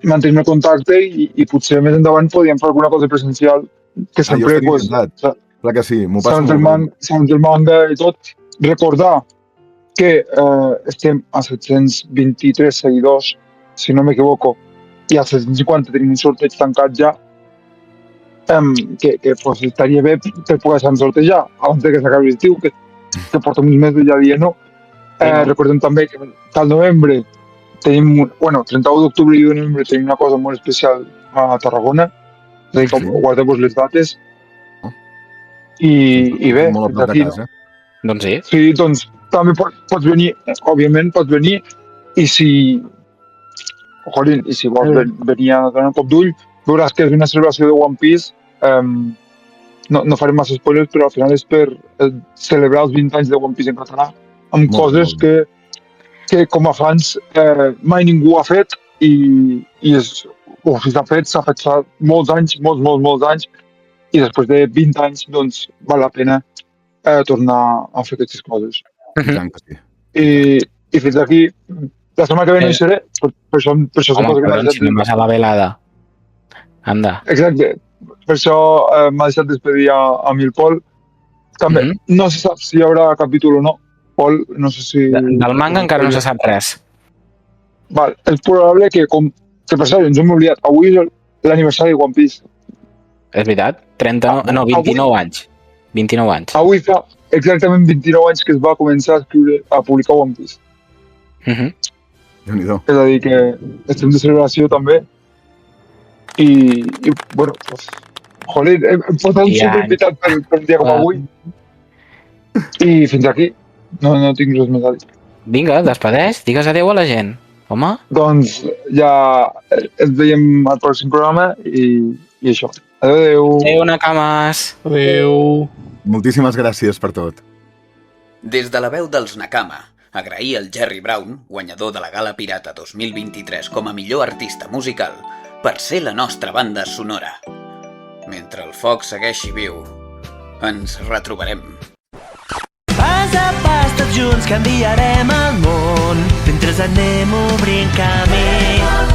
mantenim el contacte i potser més endavant podríem fer alguna cosa presencial que sempre... Jo estic encantat. Clar que sí, m'ho passo segons el manga i tot. Recordar que estem a 723 seguidors, si no m'equivoco, i a 750 tenim un sorteig tancat ja, que pues, estaria bé per poder-se'n sortejar abans que s'acabi l'estiu, que porta uns mesos ja dient no. Recordem també que al novembre tenim, 31 d'octubre i 1 de novembre tenim una cosa molt especial a Tarragona, és a dir, guardeu-vos les dates. I bé, molt a prop de casa. Doncs sí. Sí, doncs també pots venir, òbviament pots venir, i si vols venir a donar un cop d'ull, veuràs que és una celebració de One Piece. No farem massa spoilers, però al final és per celebrar els 20 anys de One Piece en català, amb coses que que com a fans mai ningú ha fet i si s'ha fet fa molts anys, molts anys, i després de 20 anys doncs val la pena tornar a fer aquestes coses. I tant que sí. I fins aquí, la setmana que ve no hi seré, per això suposo que m'ha deixat... Si no vas a la velada. Anda. Exacte, per això m'ha deixat despedir amb el Pol. També, no se sap si hi haurà capítol o no. Pol, no sé si... Del manga encara no se sap res. Val, és probable que per cert, ens hem oblidat, avui és l'aniversari de One Piece. És veritat? 29 anys. 29 anys. Avui fa exactament 29 anys que es va començar a publicar One Piece. Déu-n'hi-do. És a dir, que estem de celebració també. I bueno, pues, joder, hem portat un superinvitat per un dia com avui. I fins aquí. No tinc res més a dir. Vinga, despedeix, digues adéu a la gent. Home? Doncs ja ens veiem al pròxim programa i això. Adéu. Adéu, Nakamas. Adéu. Moltíssimes gràcies per tot. Des de la veu dels Nakama, agrair al Jerry Brown, guanyador de la Gala Pirata 2023 com a millor artista musical, per ser la nostra banda sonora. Mentre el foc segueixi viu, ens retrobarem. Pas a pas tots junts canviarem el món mentre anem obrint camí.